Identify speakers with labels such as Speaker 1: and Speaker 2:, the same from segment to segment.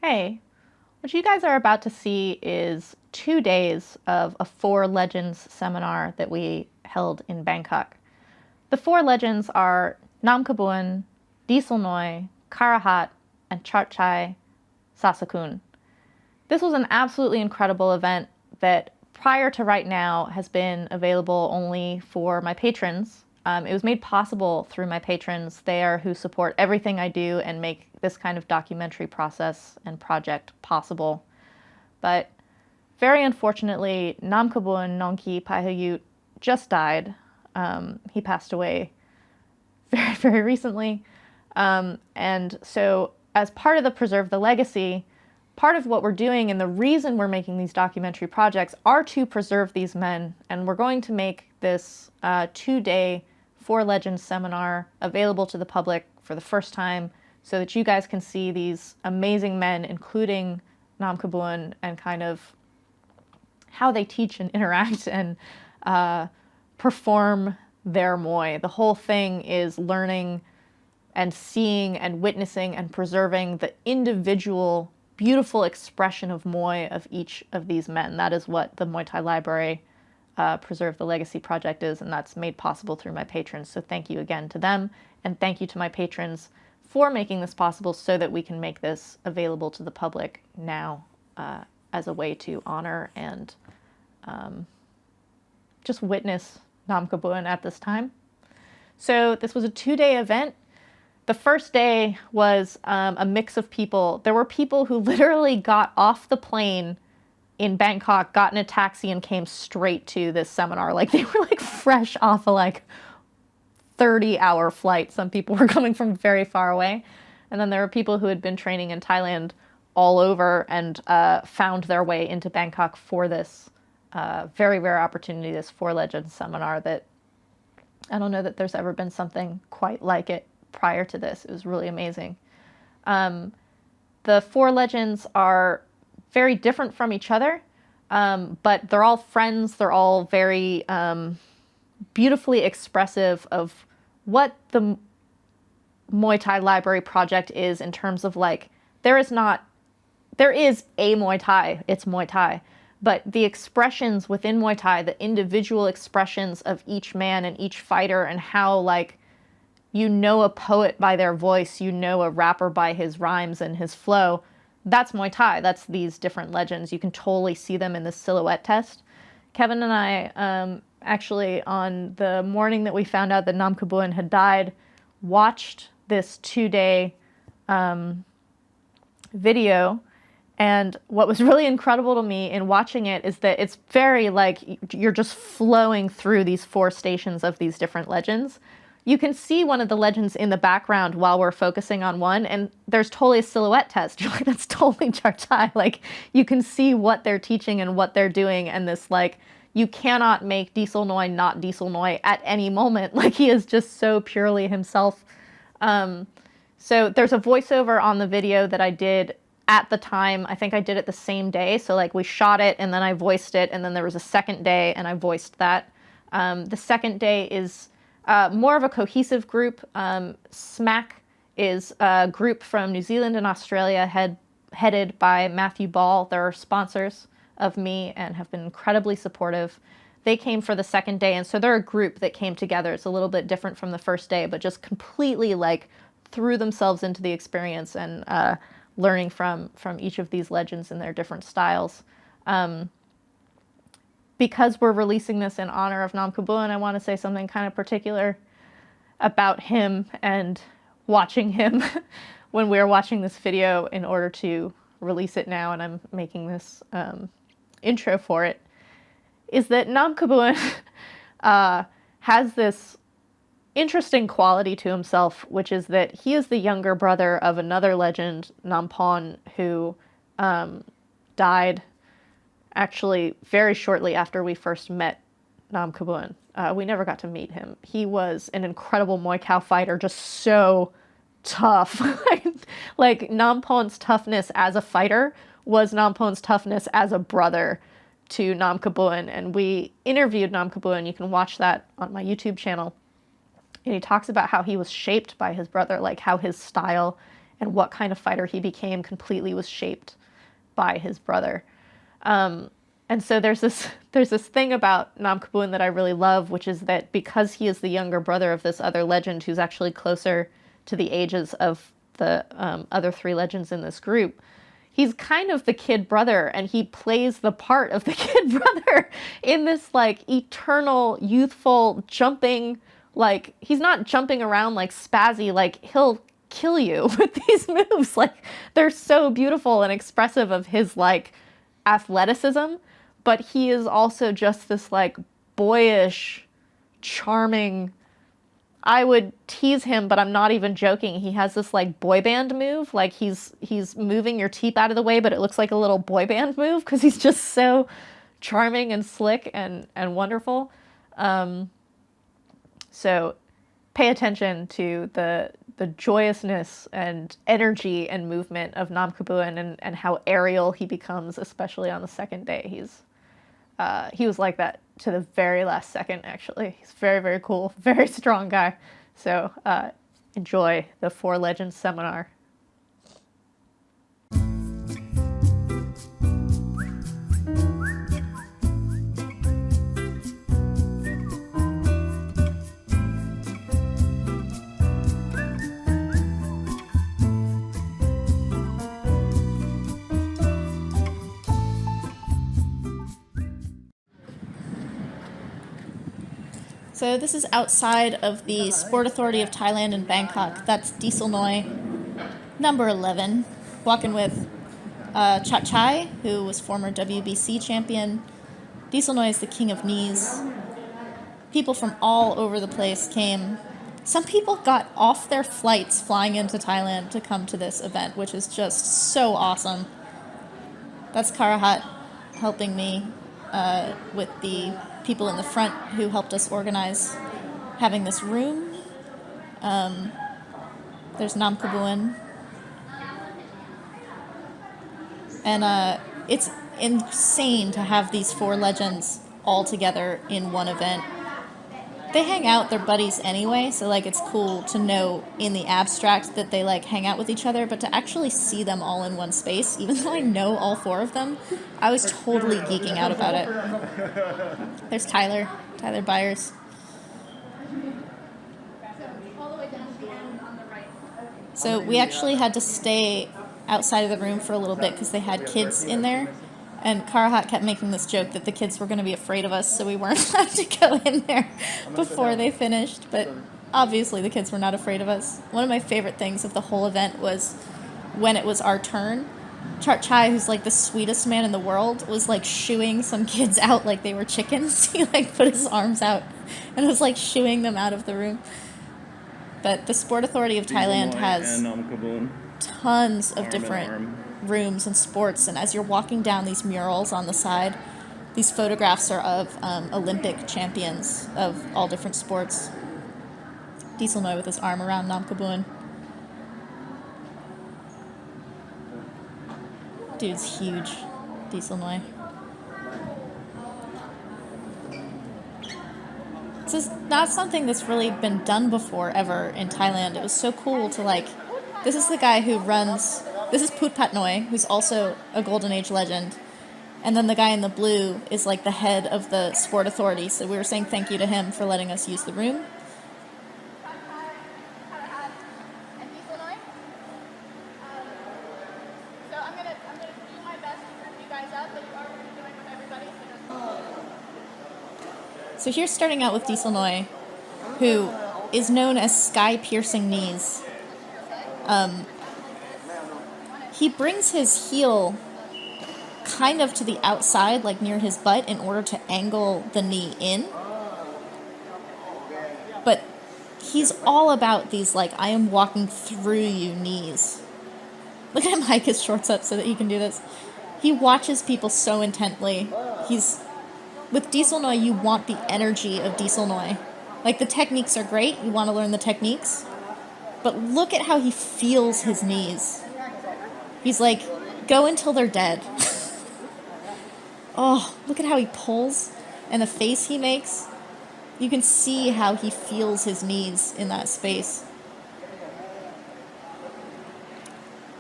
Speaker 1: Hey, what you guys are about to see is 2 days of a Four Legends seminar that we held in Bangkok. The Four Legends are Namkabuan, Dieselnoi, Karuhat, and Chatchai Sasakun. This was an absolutely incredible event that prior to right now has been available only for my patrons. It was made possible through my patrons. They are who support everything I do and make this kind of documentary process and project possible. But very unfortunately, Namkabuan Nongki Paihayut just died. He passed away very, very recently. And so as part of the Preserve the Legacy, part of what we're doing and the reason we're making these documentary projects are to preserve these men. And we're going to make this 2-day Four Legends seminar available to the public for the first time so that you guys can see these amazing men, including Namkabuan, and kind of how they teach and interact and perform their Moi. The whole thing is learning and seeing and witnessing and preserving the individual beautiful expression of Moi of each of these men. That is what the Muay Thai Library Preserve the Legacy project is, and that's made possible through my patrons. So thank you again to them, and thank you to my patrons for making this possible so that we can make this available to the public now as a way to honor and just witness Namkabuan at this time. So this was a 2-day event. The first day was a mix of people. There were people who literally got off the plane in Bangkok, got in a taxi, and came straight to this seminar. Like, they were like fresh off a 30-hour flight. Some people were coming from very far away. And then there were people who had been training in Thailand all over and found their way into Bangkok for this very rare opportunity, this Four Legends seminar that I don't know that there's ever been something quite like it prior to this. It was really amazing. The Four Legends are very different from each other, but they're all friends. They're all very beautifully expressive of what the Muay Thai Library project is in terms of there is a Muay Thai, it's Muay Thai, but the expressions within Muay Thai, the individual expressions of each man and each fighter, and how you know a poet by their voice, you know a rapper by his rhymes and his flow. That's Muay Thai. That's these different legends. You can totally see them in the silhouette test. Kevin and I, actually, on the morning that we found out that Namkabuan had died, watched this 2-day video. And what was really incredible to me in watching it is that it's very you're just flowing through these 4 stations of these different legends. You can see one of the legends in the background while we're focusing on one, and there's totally a silhouette test. You're like, that's totally Chatchai. You can see what they're teaching and what they're doing, and this, you cannot make Dieselnoi not Dieselnoi at any moment. He is just so purely himself. So there's a voiceover on the video that I did at the time. I think I did it the same day. So we shot it, and then I voiced it, and then there was a second day, and I voiced that. The second day is more of a cohesive group. SMAC is a group from New Zealand and Australia headed by Matthew Ball. They're sponsors of me and have been incredibly supportive. They came for the second day, and so they're a group that came together. It's a little bit different from the first day, but just completely threw themselves into the experience and learning from each of these legends in their different styles. Because we're releasing this in honor of Namkabuan, I want to say something kind of particular about him and watching him when we were watching this video in order to release it now, and I'm making this intro for it, is that Namkabuan has this interesting quality to himself, which is that he is the younger brother of another legend, Namkabuan, who died actually very shortly after we first met Namkabuan. We never got to meet him. He was an incredible Muay Thai fighter, just so tough. Namkabuan's toughness as a fighter was Namkabuan's toughness as a brother to Namkabuan, and we interviewed Namkabuan. You can watch that on my YouTube channel. And he talks about how he was shaped by his brother, how his style and what kind of fighter he became completely was shaped by his brother. And so there's this thing about Namkabuan that I really love, which is that because he is the younger brother of this other legend who's actually closer to the ages of the other three legends in this group, he's kind of the kid brother, and he plays the part of the kid brother in this like eternal, youthful, jumping, like he's not jumping around like spazzy, like he'll kill you with these moves. Like they're so beautiful and expressive of his like athleticism, but he is also just this like boyish, charming. I would tease him, but I'm not even joking. He has this like boy band move, like he's moving your teeth out of the way, but it looks like a little boy band move because he's just so charming and slick and wonderful. So pay attention to the joyousness and energy and movement of Namkabuan and how aerial he becomes, especially on the second day. He was like that to the very last second, actually. He's very, very cool, very strong guy. So enjoy the Four Legends seminar. So this is outside of the Sport Authority of Thailand in Bangkok. That's Dieselnoi, number 11. Walking with Chatchai, who was former WBC champion. Dieselnoi is the king of knees. People from all over the place came. Some people got off their flights flying into Thailand to come to this event, which is just so awesome. That's Karuhat helping me with the people in the front who helped us organize having this room. There's Namkabuan. And it's insane to have these four legends all together in one event. They hang out, they're buddies anyway, so like it's cool to know in the abstract that they like hang out with each other, but to actually see them all in one space, even though I know all four of them, I was totally geeking out about it. There's Tyler Byers. So we actually had to stay outside of the room for a little bit because they had kids in there. And Karuhat kept making this joke that the kids were going to be afraid of us, so we weren't allowed to go in there before they finished. But obviously the kids were not afraid of us. One of my favorite things of the whole event was when it was our turn, Chatchai, who's like the sweetest man in the world, was like shooing some kids out like they were chickens. He like put his arms out and was like shooing them out of the room. But the Sport Authority of Thailand has tons of different rooms and sports, and as you're walking down these murals on the side, these photographs are of Olympic champions of all different sports. Dieselnoi with his arm around Namkabuan. Dude's huge, Dieselnoi. This is not something that's really been done before ever in Thailand. It was so cool to like, this is the guy who runs. This is Patnoi, who's also a Golden Age legend. And then the guy in the blue is like the head of the Sport Authority. So we were saying thank you to him for letting us use the room. So I'm gonna do my best to group you guys up, but you are going to join with everybody. So here's starting out with Dieselnoi, who is known as sky-piercing knees. He brings his heel kind of to the outside, like near his butt, in order to angle the knee in. But he's all about these, like, I am walking through you knees. Look at him hike his shorts up so that he can do this. He watches people so intently. With Dieselnoi, you want the energy of Dieselnoi. Like, the techniques are great. You want to learn the techniques. But look at how he feels his knees. He's like, go until they're dead. Oh, look at how he pulls and the face he makes. You can see how he feels his knees in that space.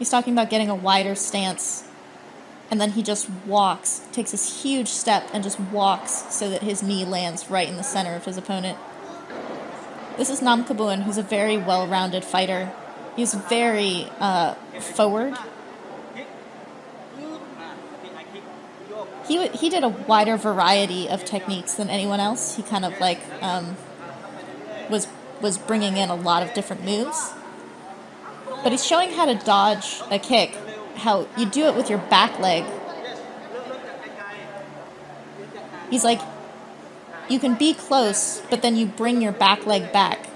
Speaker 1: He's talking about getting a wider stance. And then he just walks, takes this huge step and just walks so that his knee lands right in the center of his opponent. This is Namkabuan, who's a very well-rounded fighter. He's very forward. He did a wider variety of techniques than anyone else. He kind of like was bringing in a lot of different moves. But he's showing how to dodge a kick, how you do it with your back leg. He's like, you can be close, but then you bring your back leg back.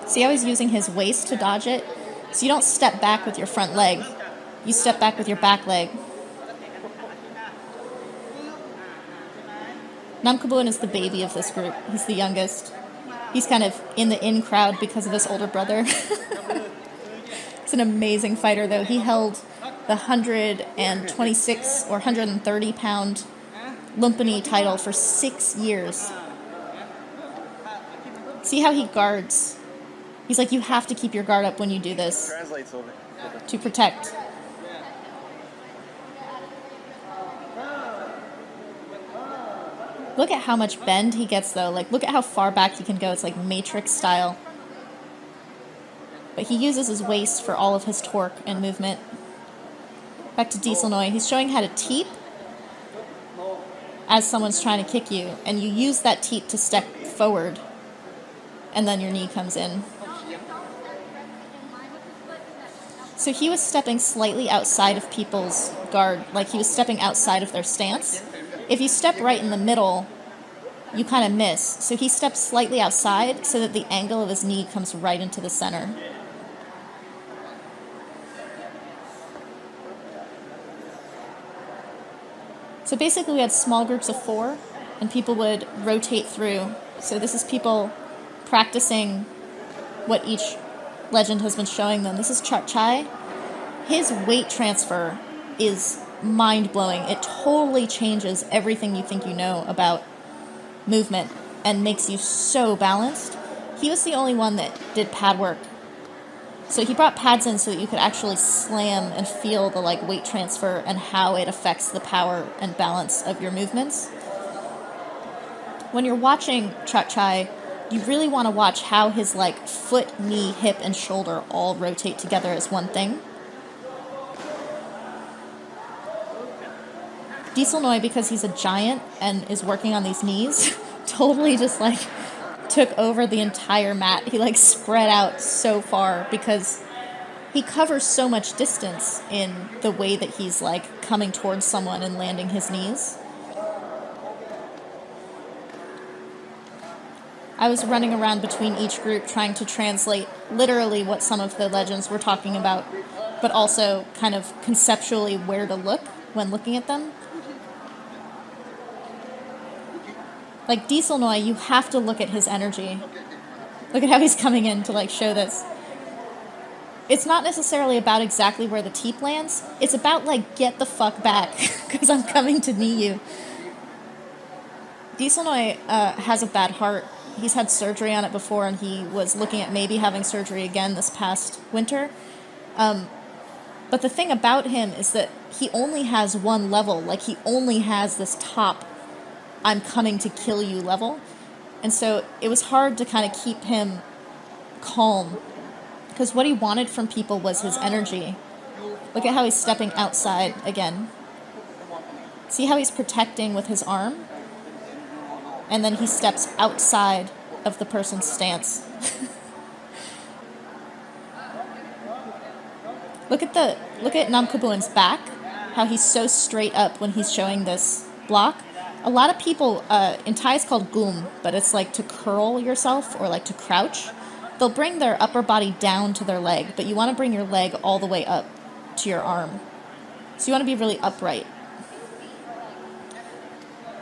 Speaker 1: See how he's using his waist to dodge it? So you don't step back with your front leg. You step back with your back leg. Namkabuan is the baby of this group. He's the youngest. He's kind of in the in crowd because of his older brother. He's an amazing fighter, though. He held the 126 or 130 pound Lumpini title for 6 years. See how he guards? He's like, you have to keep your guard up when you do this.
Speaker 2: Translate, Sylvie.
Speaker 1: To protect. Look at how much bend he gets, though. Like, look at how far back he can go. It's like Matrix style. But he uses his waist for all of his torque and movement. Back to Dieselnoi. He's showing how to teep as someone's trying to kick you. And you use that teep to step forward. And then your knee comes in. So he was stepping slightly outside of people's guard. Like, he was stepping outside of their stance. If you step right in the middle, you kind of miss. So he steps slightly outside so that the angle of his knee comes right into the center. So basically we had small groups of 4, and people would rotate through. So this is people practicing what each legend has been showing them. This is Chatchai. His weight transfer is mind-blowing. It totally changes everything you think you know about movement and makes you so balanced. He was the only one that did pad work. So he brought pads in so that you could actually slam and feel the like weight transfer and how it affects the power and balance of your movements. When you're watching Chatchai, you really want to watch how his like foot, knee, hip, and shoulder all rotate together as one thing. Dieselnoi, because he's a giant and is working on these knees, totally just like took over the entire mat. He like spread out so far because he covers so much distance in the way that he's like coming towards someone and landing his knees. I was running around between each group trying to translate literally what some of the legends were talking about, but also kind of conceptually where to look when looking at them. Like Dieselnoi, you have to look at his energy. Look at how he's coming in to like show this. It's not necessarily about exactly where the teep lands. It's about like, get the fuck back, because I'm coming to knee you. Dieselnoi has a bad heart. He's had surgery on it before, and he was looking at maybe having surgery again this past winter. But the thing about him is that he only has one level. Like, he only has this top I'm coming to kill you level. And so it was hard to kind of keep him calm, because what he wanted from people was his energy. Look at how he's stepping outside again. See how he's protecting with his arm? And then he steps outside of the person's stance. Look at Namkabuan's back, how he's so straight up when he's showing this block. A lot of people, in Thai it's called goom, but it's like to curl yourself or like to crouch. They'll bring their upper body down to their leg, but you want to bring your leg all the way up to your arm. So you want to be really upright.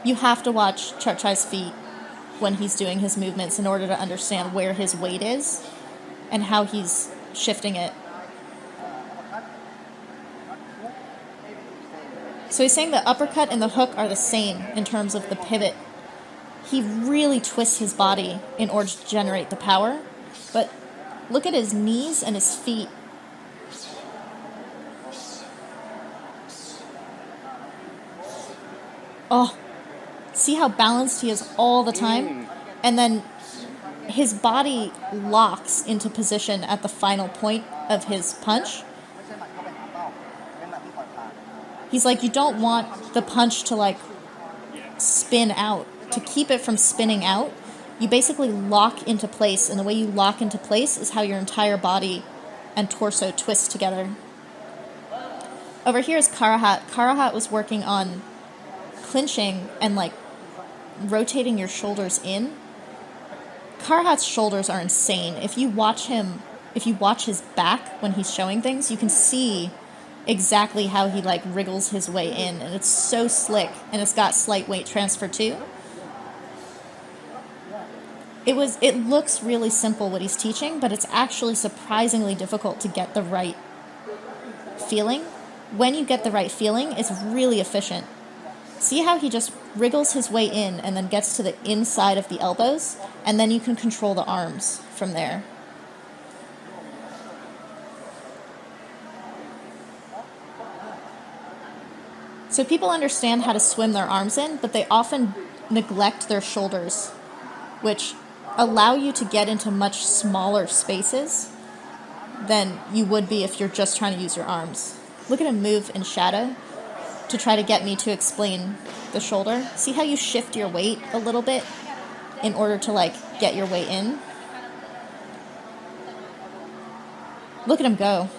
Speaker 1: You have to watch Chatchai's feet when he's doing his movements in order to understand where his weight is and how he's shifting it. So he's saying the uppercut and the hook are the same in terms of the pivot. He really twists his body in order to generate the power. But look at his knees and his feet. Oh, see how balanced he is all the time? And then his body locks into position at the final point of his punch. He's like, you don't want the punch to like spin out. To keep it from spinning out, you basically lock into place, and the way you lock into place is how your entire body and torso twist together. Over here is Karuhat. Karuhat was working on clinching and like rotating your shoulders in. Karuhat's shoulders are insane. If you watch his back when he's showing things, you can see exactly how he like wriggles his way in, and it's so slick, and it's got slight weight transfer too. It looks really simple what he's teaching, but it's actually surprisingly difficult to get the right feeling. When you get the right feeling, it's really efficient. See how he just wriggles his way in and then gets to the inside of the elbows, and then you can control the arms from there. So people understand how to swim their arms in, but they often neglect their shoulders, which allow you to get into much smaller spaces than you would be if you're just trying to use your arms. Look at him move in shadow to try to get me to explain the shoulder. See how you shift your weight a little bit in order to like get your way in? Look at him go.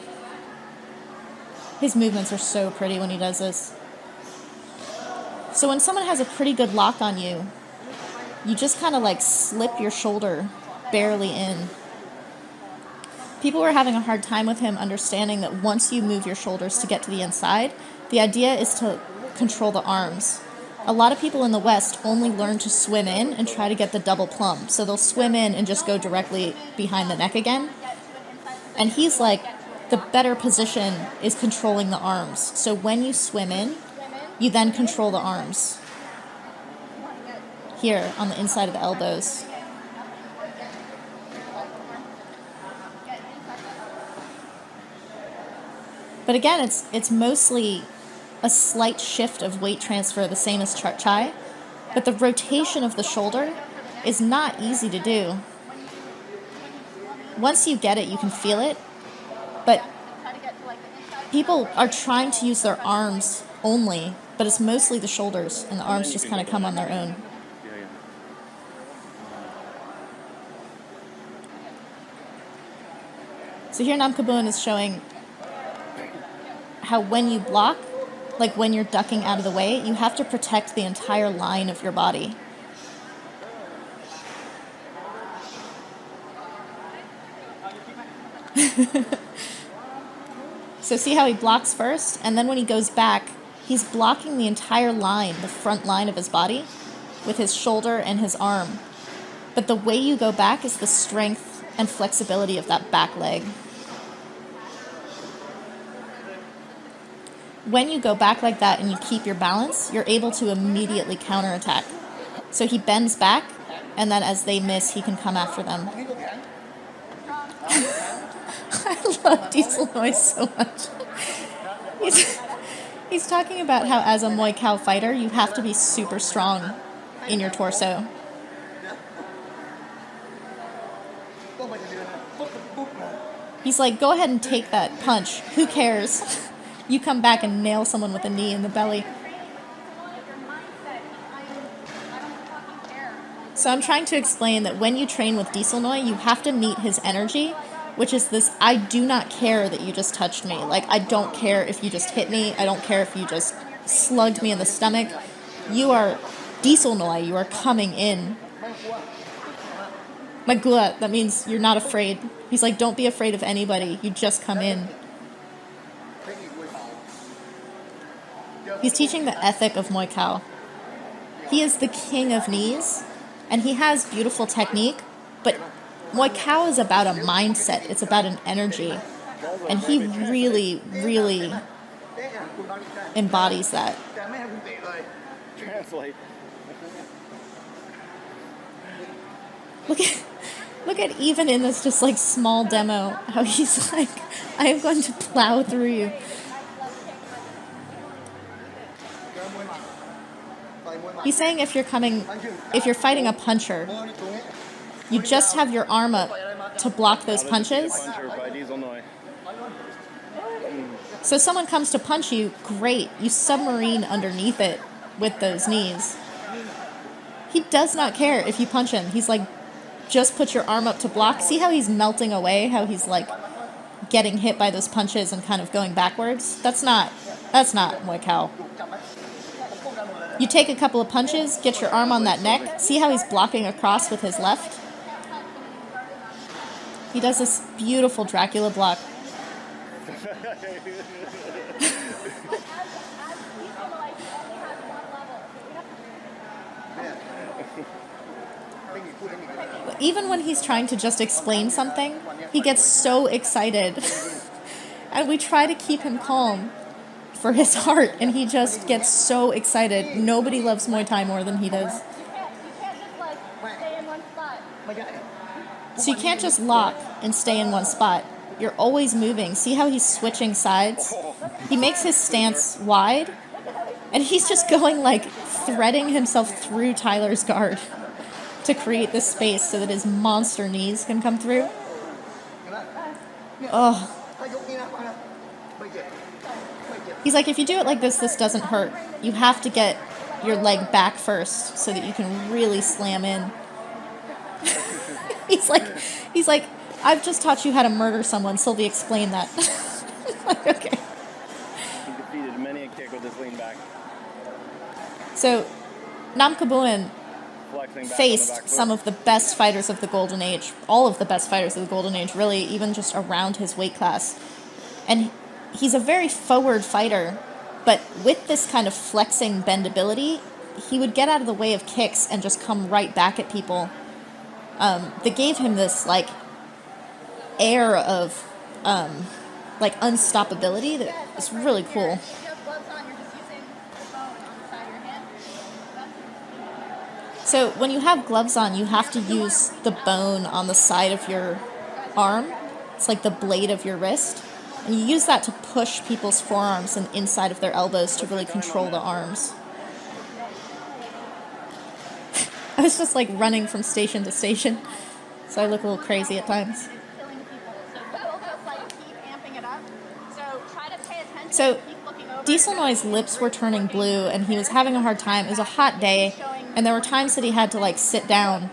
Speaker 1: His movements are so pretty when he does this. So when someone has a pretty good lock on you, you just kind of like slip your shoulder barely in. People were having a hard time with him understanding that once you move your shoulders to get to the inside, the idea is to control the arms. A lot of people in the West only learn to swim in and try to get the double plumb. So they'll swim in and just go directly behind the neck again. And he's like, the better position is controlling the arms. So when you swim in, you then control the arms. Here, on the inside of the elbows. But again, it's mostly a slight shift of weight transfer, the same as Chatchai. But the rotation of the shoulder is not easy to do. Once you get it, you can feel it. But people are trying to use their arms only, but it's mostly the shoulders, and the arms just kind of come on their own. So here Namkabuan is showing how when you block, like when you're ducking out of the way, you have to protect the entire line of your body. So see how he blocks first, and then when he goes back, he's blocking the entire line, the front line of his body, with his shoulder and his arm. But the way you go back is the strength and flexibility of that back leg. When you go back like that and you keep your balance, you're able to immediately counterattack. So he bends back, and then as they miss, he can come after them. I love Dieselnoi so much. He's talking about how as a Muay Thai fighter, you have to be super strong in your torso. He's like, go ahead and take that punch. Who cares? You come back and nail someone with a knee in the belly. So I'm trying to explain that when you train with Dieselnoi, you have to meet his energy, which is this, I do not care that you just touched me. Like, I don't care if you just hit me. I don't care if you just slugged me in the stomach. You are Dieselnoi. You are coming in. Magua, that means you're not afraid. He's like, don't be afraid of anybody. You just come in. He's teaching the ethic of Muay Thai. He is the king of knees, and he has beautiful technique, but Muay Thai is about a mindset. It's about an energy, and he really, really embodies that.
Speaker 2: Translate.
Speaker 1: Look at even in this just like small demo, how he's like, I am going to plow through you. He's saying if you're fighting a puncher, you just have your arm up to block those punches. So someone comes to punch you, great. You submarine underneath it with those knees. He does not care if you punch him. He's like, just put your arm up to block. See how he's melting away? How he's like getting hit by those punches and kind of going backwards? That's not Muay Khao. You take a couple of punches, get your arm on that neck. See how he's blocking across with his left? He does this beautiful Dracula block. Even when he's trying to just explain something, he gets so excited. And we try to keep him calm for his heart, and he just gets so excited. Nobody loves Muay Thai more than he does. So you can't just lock and stay in one spot. You're always moving. See how he's switching sides? He makes his stance wide, and he's just going like threading himself through Tyler's guard to create this space so that his monster knees can come through. Oh. He's like, if you do it like this doesn't hurt. You have to get your leg back first so that you can really slam in. He's like, I've just taught you how to murder someone. Sylvie explained that. Like, okay.
Speaker 2: He defeated many a kick with his lean back.
Speaker 1: So, Namkabuan faced some of the best fighters of the Golden Age, all of the best fighters of the Golden Age, really, even just around his weight class. And he's a very forward fighter, but with this kind of flexing bendability, he would get out of the way of kicks and just come right back at people. That gave him this, like, air of, like, unstoppability that is really cool. So when you have gloves on, you have to use the bone on the side of your arm. It's like the blade of your wrist. And you use that to push people's forearms and inside of their elbows to really control the arms. I was just like running from station to station, so I look a little crazy at times. So Dieselnoi's lips were turning blue and he was having a hard time. It was a hot day, and there were times that he had to like sit down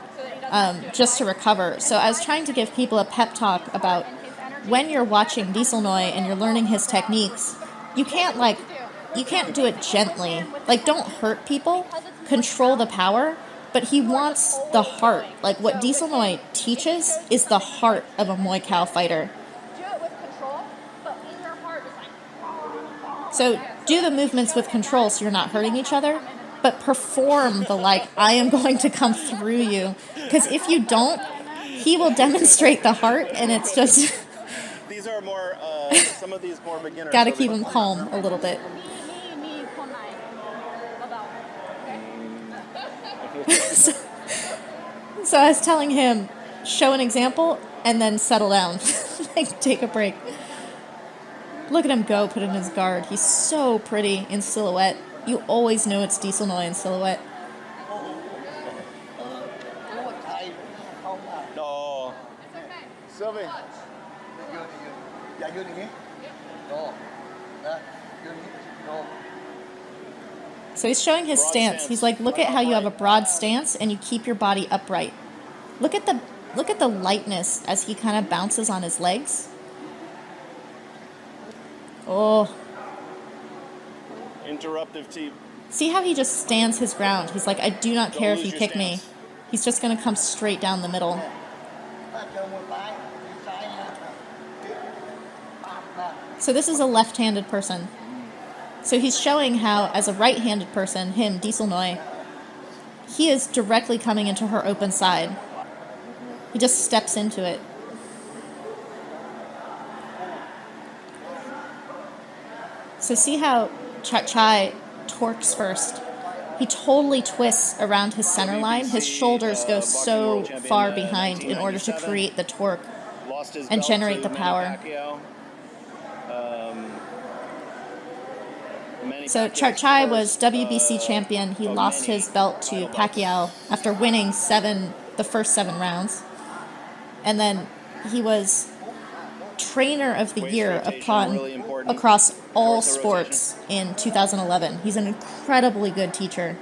Speaker 1: just to recover. So I was trying to give people a pep talk about when you're watching Dieselnoi and you're learning his techniques, you can't do it gently. Like, don't hurt people, control the power, but he wants the heart. Like, what Dieselnoi teaches is the heart of a Muay Khao fighter. So do the movements with control so you're not hurting each other, but perform the, like, I am going to come through you. Because if you don't, he will demonstrate the heart, and it's just...
Speaker 2: These are more, some of these more beginners.
Speaker 1: Gotta keep him calm a little bit. So I was telling him, show an example, and then settle down. Like, take a break. Look at him go, put in his guard. He's so pretty in silhouette. You always know it's Dieselnoi in silhouette.
Speaker 2: No. Sylvie.
Speaker 1: So he's showing his stance. He's like, look at how you have a broad stance and you keep your body upright. Look at the lightness as he kind of bounces on his legs. Oh.
Speaker 2: Interruptive team.
Speaker 1: See how he just stands his ground. He's like, I do not care if you kick me. He's just going to come straight down the middle. So this is a left-handed person. So he's showing how, as a right-handed person, him, Dieselnoi, he is directly coming into her open side. He just steps into it. So see how Chatchai torques first. He totally twists around his center line. His shoulders go so far behind in order to create the torque and generate the power. So Chatchai was WBC champion. He lost his belt to Pacquiao after winning the first 7 rounds. And then he was trainer of the year across all sports in 2011. He's an incredibly good teacher.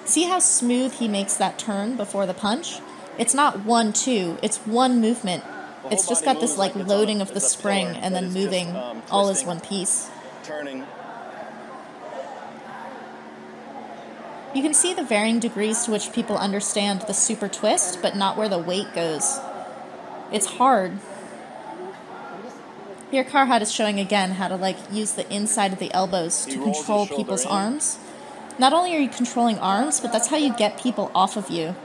Speaker 1: See how smooth he makes that turn before the punch? It's not 1-2, it's one movement. It's just got this like loading of the spring and then moving all as one piece.
Speaker 2: Turning.
Speaker 1: You can see the varying degrees to which people understand the super twist, but not where the weight goes. It's hard. Here Karuhat is showing again how to like use the inside of the elbows to control people's arms. Not only are you controlling arms, but that's how you get people off of you.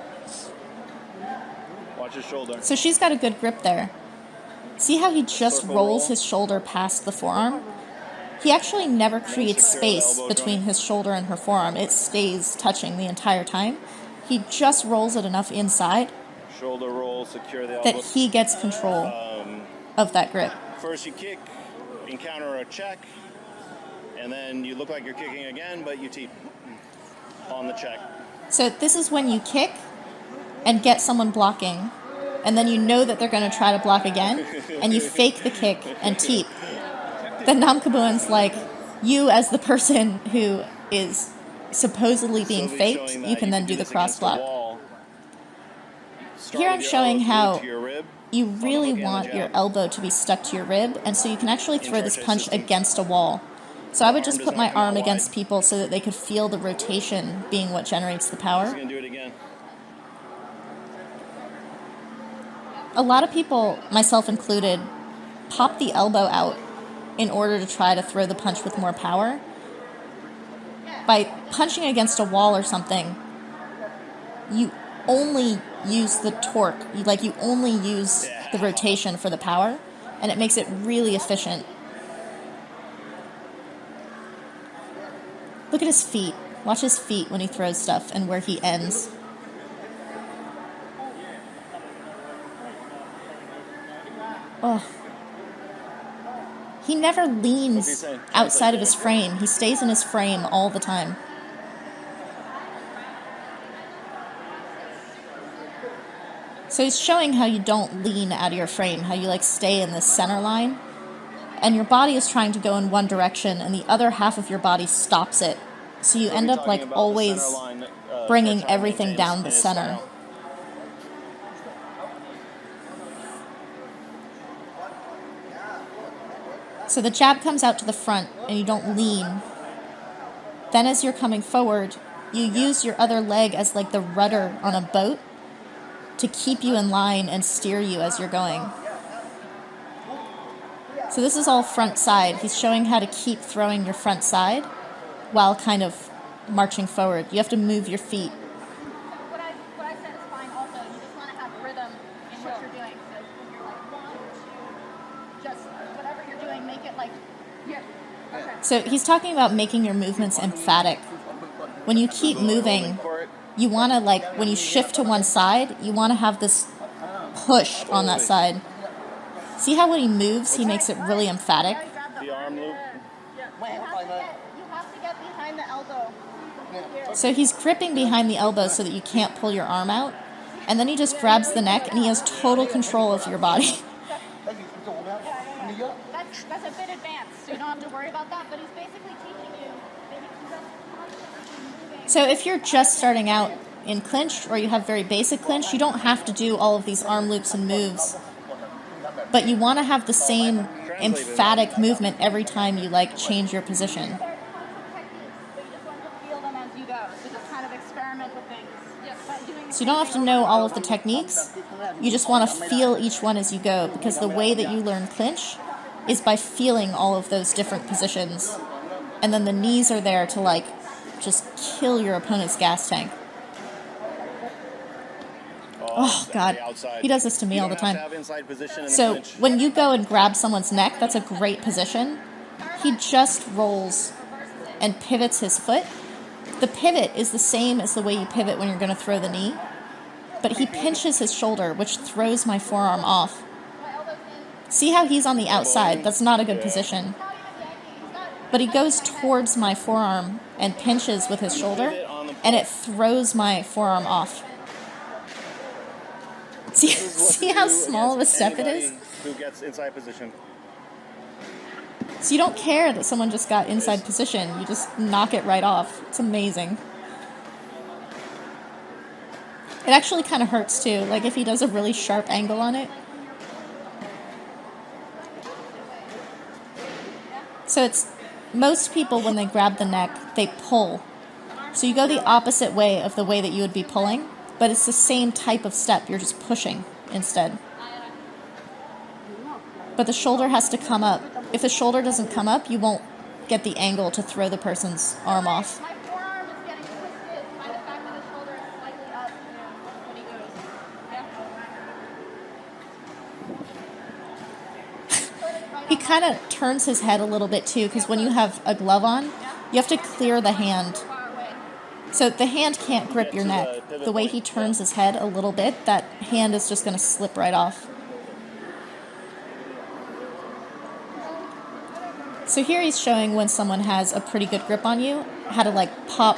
Speaker 2: Watch his shoulder.
Speaker 1: So she's got a good grip there. See how he just rolls his shoulder past the forearm? He actually never creates space between his shoulder and her forearm. It stays touching the entire time. He just rolls it enough inside
Speaker 2: Shoulder roll, secure the elbow.
Speaker 1: that he gets control of that grip.
Speaker 2: First you kick, encounter a check, and then you look like you're kicking again, but you teep on the check.
Speaker 1: So this is when you kick and get someone blocking, and then you know that they're going to try to block again, and you fake the kick and teep. Then Namkabuan's like, you as the person who is supposedly being faked, you can then do the cross block. Here I'm showing how you really want your elbow to be stuck to your rib, and so you can actually throw this punch against a wall. So I would just put my arm against people so that they could feel the rotation being what generates the power. A lot of people, myself included, pop the elbow out in order to try to throw the punch with more power. By punching against a wall or something, you only use the torque. You only use the rotation for the power, and it makes it really efficient. Look at his feet. Watch his feet when he throws stuff and where he ends. Oh. He never leans outside of his frame. He stays in his frame all the time. So he's showing how you don't lean out of your frame, how you like stay in the center line, and your body is trying to go in one direction and the other half of your body stops it. So you end up like always bringing everything down the center. So the jab comes out to the front and you don't lean. Then as you're coming forward, you use your other leg as like the rudder on a boat to keep you in line and steer you as you're going. So this is all front side. He's showing how to keep throwing your front side while kind of marching forward. You have to move your feet.
Speaker 3: What I said is fine also. You just want to have rhythm in what you're doing. So you're like 1, 2, just whatever you're doing, make it like here. Okay.
Speaker 1: So he's talking about making your movements emphatic. When you keep moving, you want to like, when you shift to one side, you want to have this push on that side. See how when he moves, he makes it really emphatic?
Speaker 2: The arm loop.
Speaker 3: You have to get behind the elbow.
Speaker 1: So he's gripping behind the elbow so that you can't pull your arm out. And then he just grabs the neck and he has total control of your body.
Speaker 3: That's a bit advanced, so you don't have to worry about that, but he's basically teaching you that you can just...
Speaker 1: So if you're just starting out in clinch or you have very basic clinch, you don't have to do all of these arm loops and moves. But you want to have the same emphatic movement every time you like change your position. So you don't have to know all of the techniques. You just want to feel each one as you go, because the way that you learn clinch is by feeling all of those different positions. And then the knees are there to like just kill your opponent's gas tank. Oh, God. He does this to me all the time. So when you go and grab someone's neck, that's a great position. He just rolls and pivots his foot. The pivot is the same as the way you pivot when you're going to throw the knee. But he pinches his shoulder, which throws my forearm off. See how he's on the outside? That's not a good position.
Speaker 3: Not even yanking. He's not.
Speaker 1: But he goes towards my forearm and pinches with his shoulder, and it throws my forearm off. See how small of a step it is?
Speaker 2: Who gets inside position.
Speaker 1: So you don't care that someone just got inside position. You just knock it right off. It's amazing. It actually kind of hurts too. Like if he does a really sharp angle on it. So it's most people when they grab the neck, they pull. So you go the opposite way of the way that you would be pulling, but it's the same type of step. You're just pushing instead. But the shoulder has to come up. If the shoulder doesn't come up, you won't get the angle to throw the person's arm off.
Speaker 3: My forearm is getting twisted by the fact that the shoulder is slightly up when he goes. Yeah.
Speaker 1: He kind of turns his head a little bit too, because when you have a glove on, you have to clear the hand.
Speaker 3: Far away.
Speaker 1: So the hand can't grip your neck. The way he turns his head a little bit, that hand is just going to slip right off. So here he's showing when someone has a pretty good grip on you, how to like pop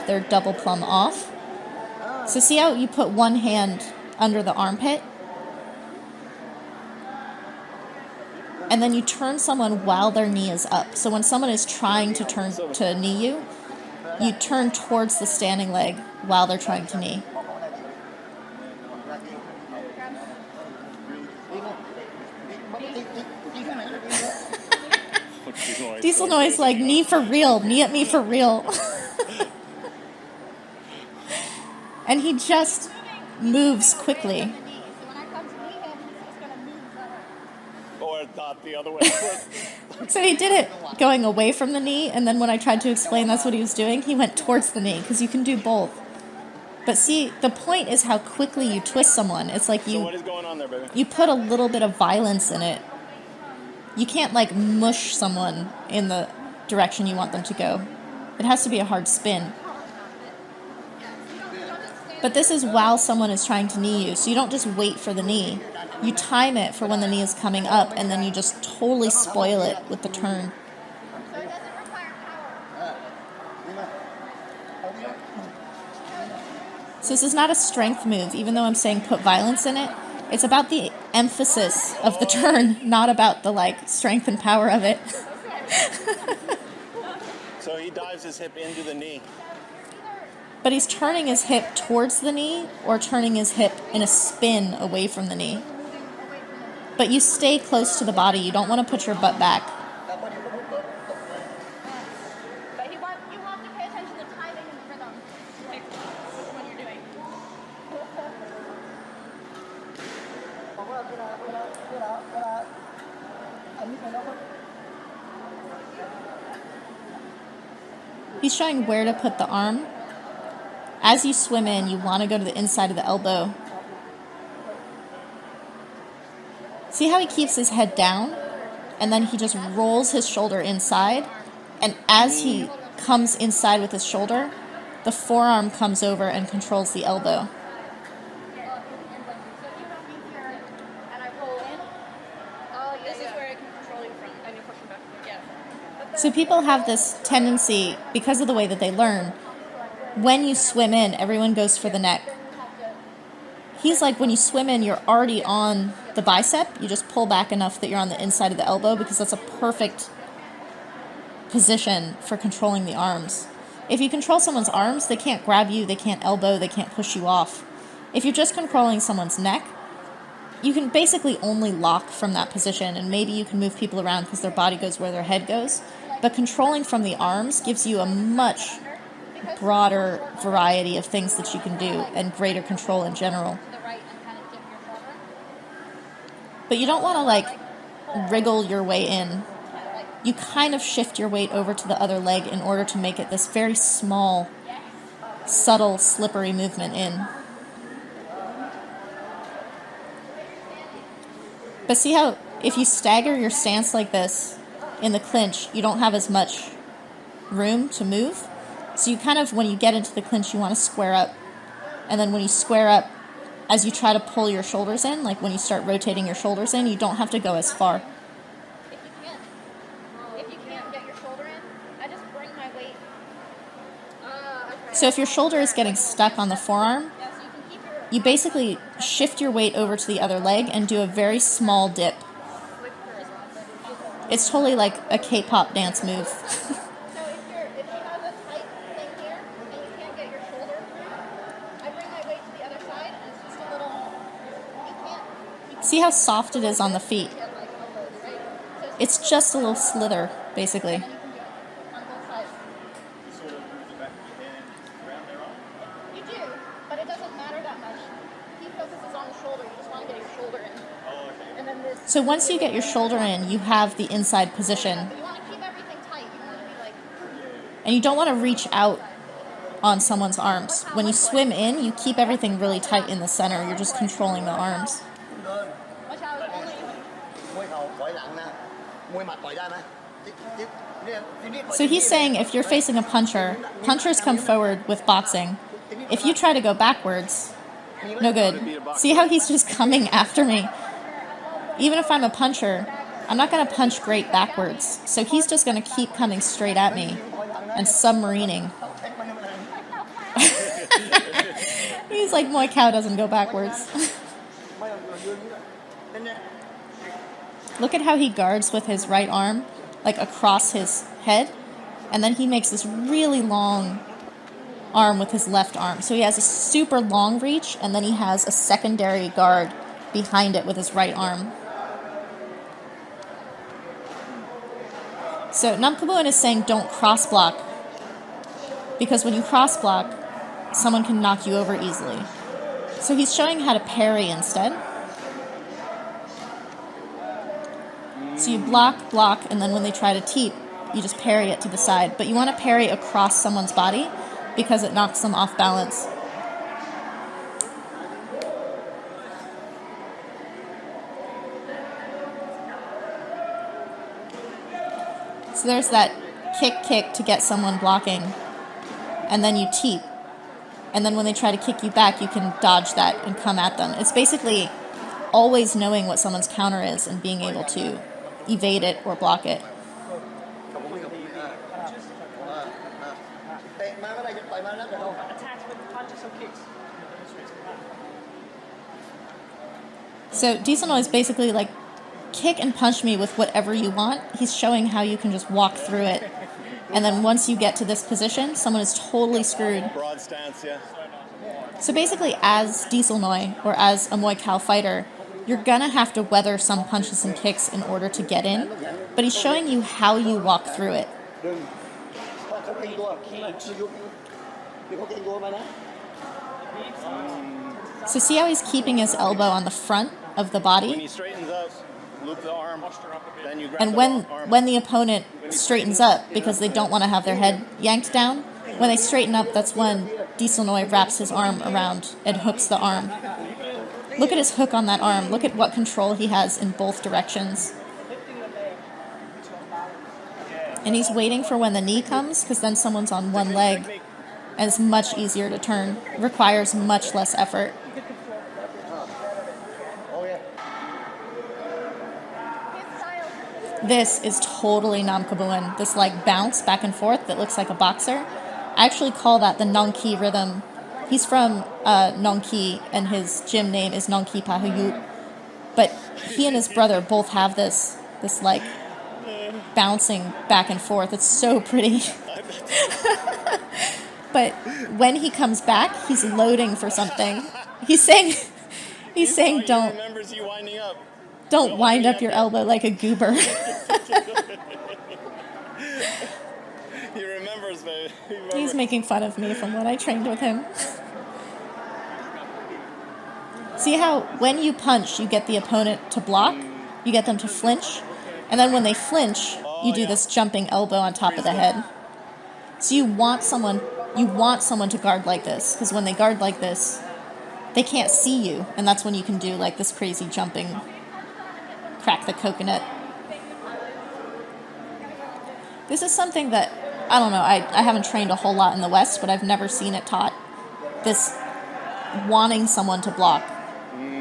Speaker 1: their double plumb off. So see how you put one hand under the armpit? And then you turn someone while their knee is up. So when someone is trying to turn to knee you, you turn towards the standing leg while they're trying to knee. Dieselnoi's like, knee for real, knee at me for real. And he just moves quickly.
Speaker 3: So when I come to knee him, he's just going to move better.
Speaker 2: Or not the other way.
Speaker 1: So he did it going away from the knee, and then when I tried to explain that's what he was doing, he went towards the knee, because you can do both. But see, the point is how quickly you twist someone. It's like
Speaker 2: So what is going on there, baby?
Speaker 1: you put a little bit of violence in it. You can't like mush someone in the direction you want them to go. It has to be a hard spin. But this is while someone is trying to knee you, so you don't just wait for the knee. You time it for when the knee is coming up, and then you just totally spoil it with the turn.
Speaker 3: So it doesn't require power.
Speaker 1: So this is not a strength move, even though I'm saying put violence in it. It's about the emphasis of the turn, not about the like strength and power of it.
Speaker 2: So he dives his hip into the knee.
Speaker 1: But he's turning his hip towards the knee or turning his hip in a spin away from the knee. But you stay close to the body. You don't want to put your butt back.
Speaker 3: But you have to pay attention to timing and the rhythm, like what you're doing.
Speaker 1: He's showing where to put the arm. As you swim in, you want to go to the inside of the elbow. See how he keeps his head down? And then he just rolls his shoulder inside. And as he comes inside with his shoulder, the forearm comes over and controls the elbow.
Speaker 3: So if you don't be here and I roll in, this is where I can control you from, and you're pushing back. Yeah.
Speaker 1: So people have this tendency, because of the way that they learn, when you swim in, everyone goes for the neck. He's like, when you swim in, you're already on the bicep. You just pull back enough that you're on the inside of the elbow, because that's a perfect position for controlling the arms. If you control someone's arms, they can't grab you, they can't elbow, they can't push you off. If you're just controlling someone's neck, you can basically only lock from that position, and maybe you can move people around because their body goes where their head goes. But controlling from the arms gives you a much broader variety of things that you can do and greater control in general.
Speaker 3: To the right and kind of dip your shoulder.
Speaker 1: But you don't want to like wriggle your way in. You kind of shift your weight over to the other leg in order to make it this very small, subtle, slippery movement in. But see how if you stagger your stance like this in the clinch, you don't have as much room to move. So you kind of, when you get into the clinch, you want to square up. And then when you square up, as you try to pull your shoulders in, like when you start rotating your shoulders in, you don't have to go as far.
Speaker 3: If you can't get your shoulder in, I just bring my weight.
Speaker 1: So if your shoulder is getting stuck on the forearm,
Speaker 3: Yeah, so you can keep your
Speaker 1: you basically shift your weight over to the other leg and do a very small dip. It's totally like a K-pop dance move.
Speaker 3: So if you have a tight thing here and you can't get your shoulder through, I bring my weight to the other side and it's just a little. You can't
Speaker 1: See how soft it is on the feet?
Speaker 3: get like elbows, right? So
Speaker 1: It's just a little slither, basically.
Speaker 3: and you can do it on both sides.
Speaker 2: Sort of move the back of your hand around their arm.
Speaker 3: You do, but it doesn't matter that much. He focuses on the shoulder. You just want to get your shoulder in.
Speaker 2: Oh, okay.
Speaker 3: And then this.
Speaker 1: So once you get your shoulder in, you have the inside position.
Speaker 3: But you want to keep everything tight. You don't want to be like.
Speaker 1: And you don't want to reach out on someone's arms. When you swim in, you keep everything really tight in the center. You're just controlling the arms.
Speaker 3: Watch out, it's only.
Speaker 4: 唔會頭鬼冷啦，唔會擘袋得咩？So
Speaker 1: he's saying if you're facing a puncher, punchers come forward with boxing. If you try to go backwards, no good. See how he's just coming after me? Even if I'm a puncher, I'm not going to punch great backwards. So he's just going to keep coming straight at me and submarining. He's like Muay Cow doesn't go backwards. Look at how he guards with his right arm, like across his head. And then he makes this really long arm with his left arm. So he has a super long reach, and then he has a secondary guard behind it with his right arm. So Namkabuan is saying don't cross block, because when you cross block, someone can knock you over easily. So he's showing how to parry instead. So you block, block, and then when they try to teep, you just parry it to the side. But you want to parry across someone's body because it knocks them off balance. So there's that kick to get someone blocking, and then you teep. And then when they try to kick you back, you can dodge that and come at them. It's basically always knowing what someone's counter is and being able to evade it or block it. So Dieselnoi is basically like, kick and punch me with whatever you want. He's showing how you can just walk through it. And then once you get to this position, someone is totally screwed.
Speaker 2: Broad stance, yeah.
Speaker 1: So basically, as Dieselnoi or as a Muay Thai fighter, you're gonna have to weather some punches and kicks in order to get in. But he's showing you how you walk through it. So see how he's keeping his elbow on the front of the
Speaker 2: When
Speaker 1: body?
Speaker 2: he straightens up, loop the arm, then you grab
Speaker 1: And
Speaker 2: the arm.
Speaker 1: when the opponent straightens up, because they don't want to have their head yanked down, when they straighten up, that's when Dieselnoi wraps his arm around and hooks the arm. Look at his hook on that arm. Look at what control he has in both directions. And he's waiting for when the knee comes, because then someone's on one leg, and it's much easier to turn. It requires much less effort. This is totally Namkabuan. This like bounce back and forth that looks like a boxer. I actually call that the Nongki rhythm. He's from Nongki, and his gym name is Nongki Pahayut. But he and his brother both have this like bouncing back and forth. It's so pretty. But when he comes back, he's loading for something. He's saying
Speaker 2: He
Speaker 1: don't
Speaker 2: remembers you winding up.
Speaker 1: don't wind up your elbow like a goober.
Speaker 2: He remembers, baby. He remembers.
Speaker 1: He's making fun of me from when I trained with him. See how when you punch, you get the opponent to block, you get them to flinch, and then when they flinch, you do this jumping elbow on top of the head. So you want someone to guard like this, because when they guard like this, they can't see you, and that's when you can do like this crazy jumping, crack the coconut. This is something that, I don't know, I haven't trained a whole lot in the West, but I've never seen it taught. This wanting someone to block.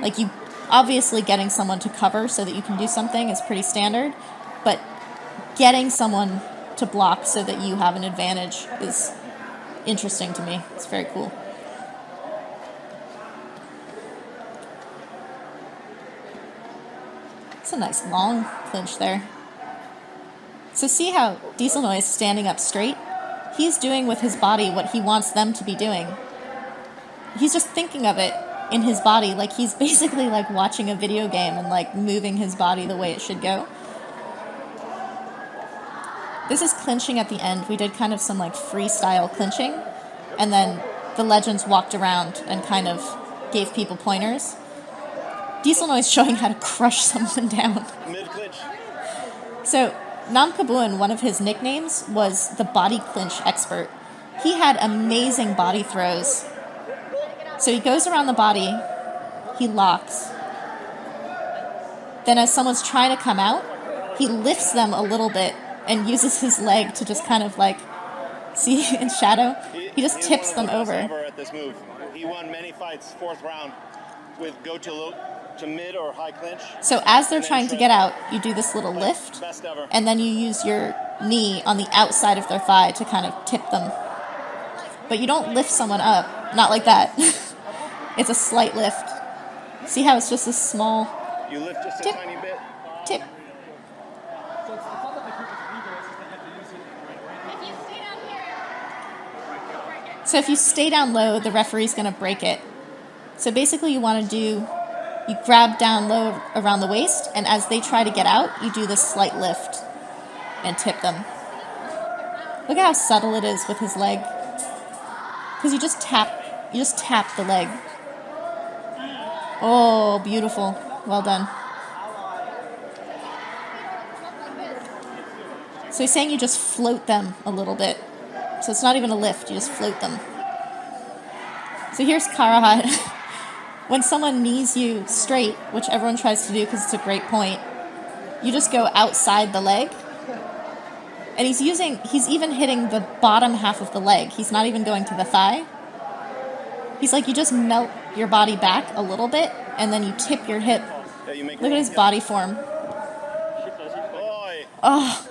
Speaker 1: Like, you obviously getting someone to cover so that you can do something is pretty standard, but getting someone to block so that you have an advantage is interesting to me. It's very cool. It's a nice long clinch there. So see how Dieselnoi is standing up straight? He's doing with his body what he wants them to be doing. He's just thinking of it in his body, like he's basically like watching a video game and like moving his body the way it should go. This is clinching at the end. We did kind of some like freestyle clinching, and then the legends walked around and kind of gave people pointers. Dieselnoi is showing how to crush someone down.
Speaker 2: Mid-clinch.
Speaker 1: So Namkabuan, one of his nicknames, was the body clinch expert. He had amazing body throws. So he goes around the body, he locks. Then as someone's trying to come out, he lifts them a little bit and uses his leg to just kind of like, see in shadow? He just tips them over.
Speaker 2: At this move. He won many fights, 4th round, with go to mid or high clinch.
Speaker 1: So as they're trying to get out, you do this little lift,
Speaker 2: Best ever.
Speaker 1: and then you use your knee on the outside of their thigh to kind of tip them. But you don't lift someone up, not like that. It's a slight lift. See how it's just a small
Speaker 2: You lift just
Speaker 1: tip,
Speaker 2: a tiny bit.
Speaker 1: tip. So if you stay down low, the referee's going to break it. So basically you want to do, you grab down low around the waist, and as they try to get out, you do this slight lift and tip them. Look at how subtle it is with his leg. Because you just tap the leg. Oh, beautiful. Well done. So he's saying you just float them a little bit. So it's not even a lift, you just float them. So here's Karuhat. When someone knees you straight, which everyone tries to do because it's a great point, you just go outside the leg. And he's even hitting the bottom half of the leg. He's not even going to the thigh. He's like, you just melt your body back a little bit, and then you tip your hip. Look at his body form. Oh,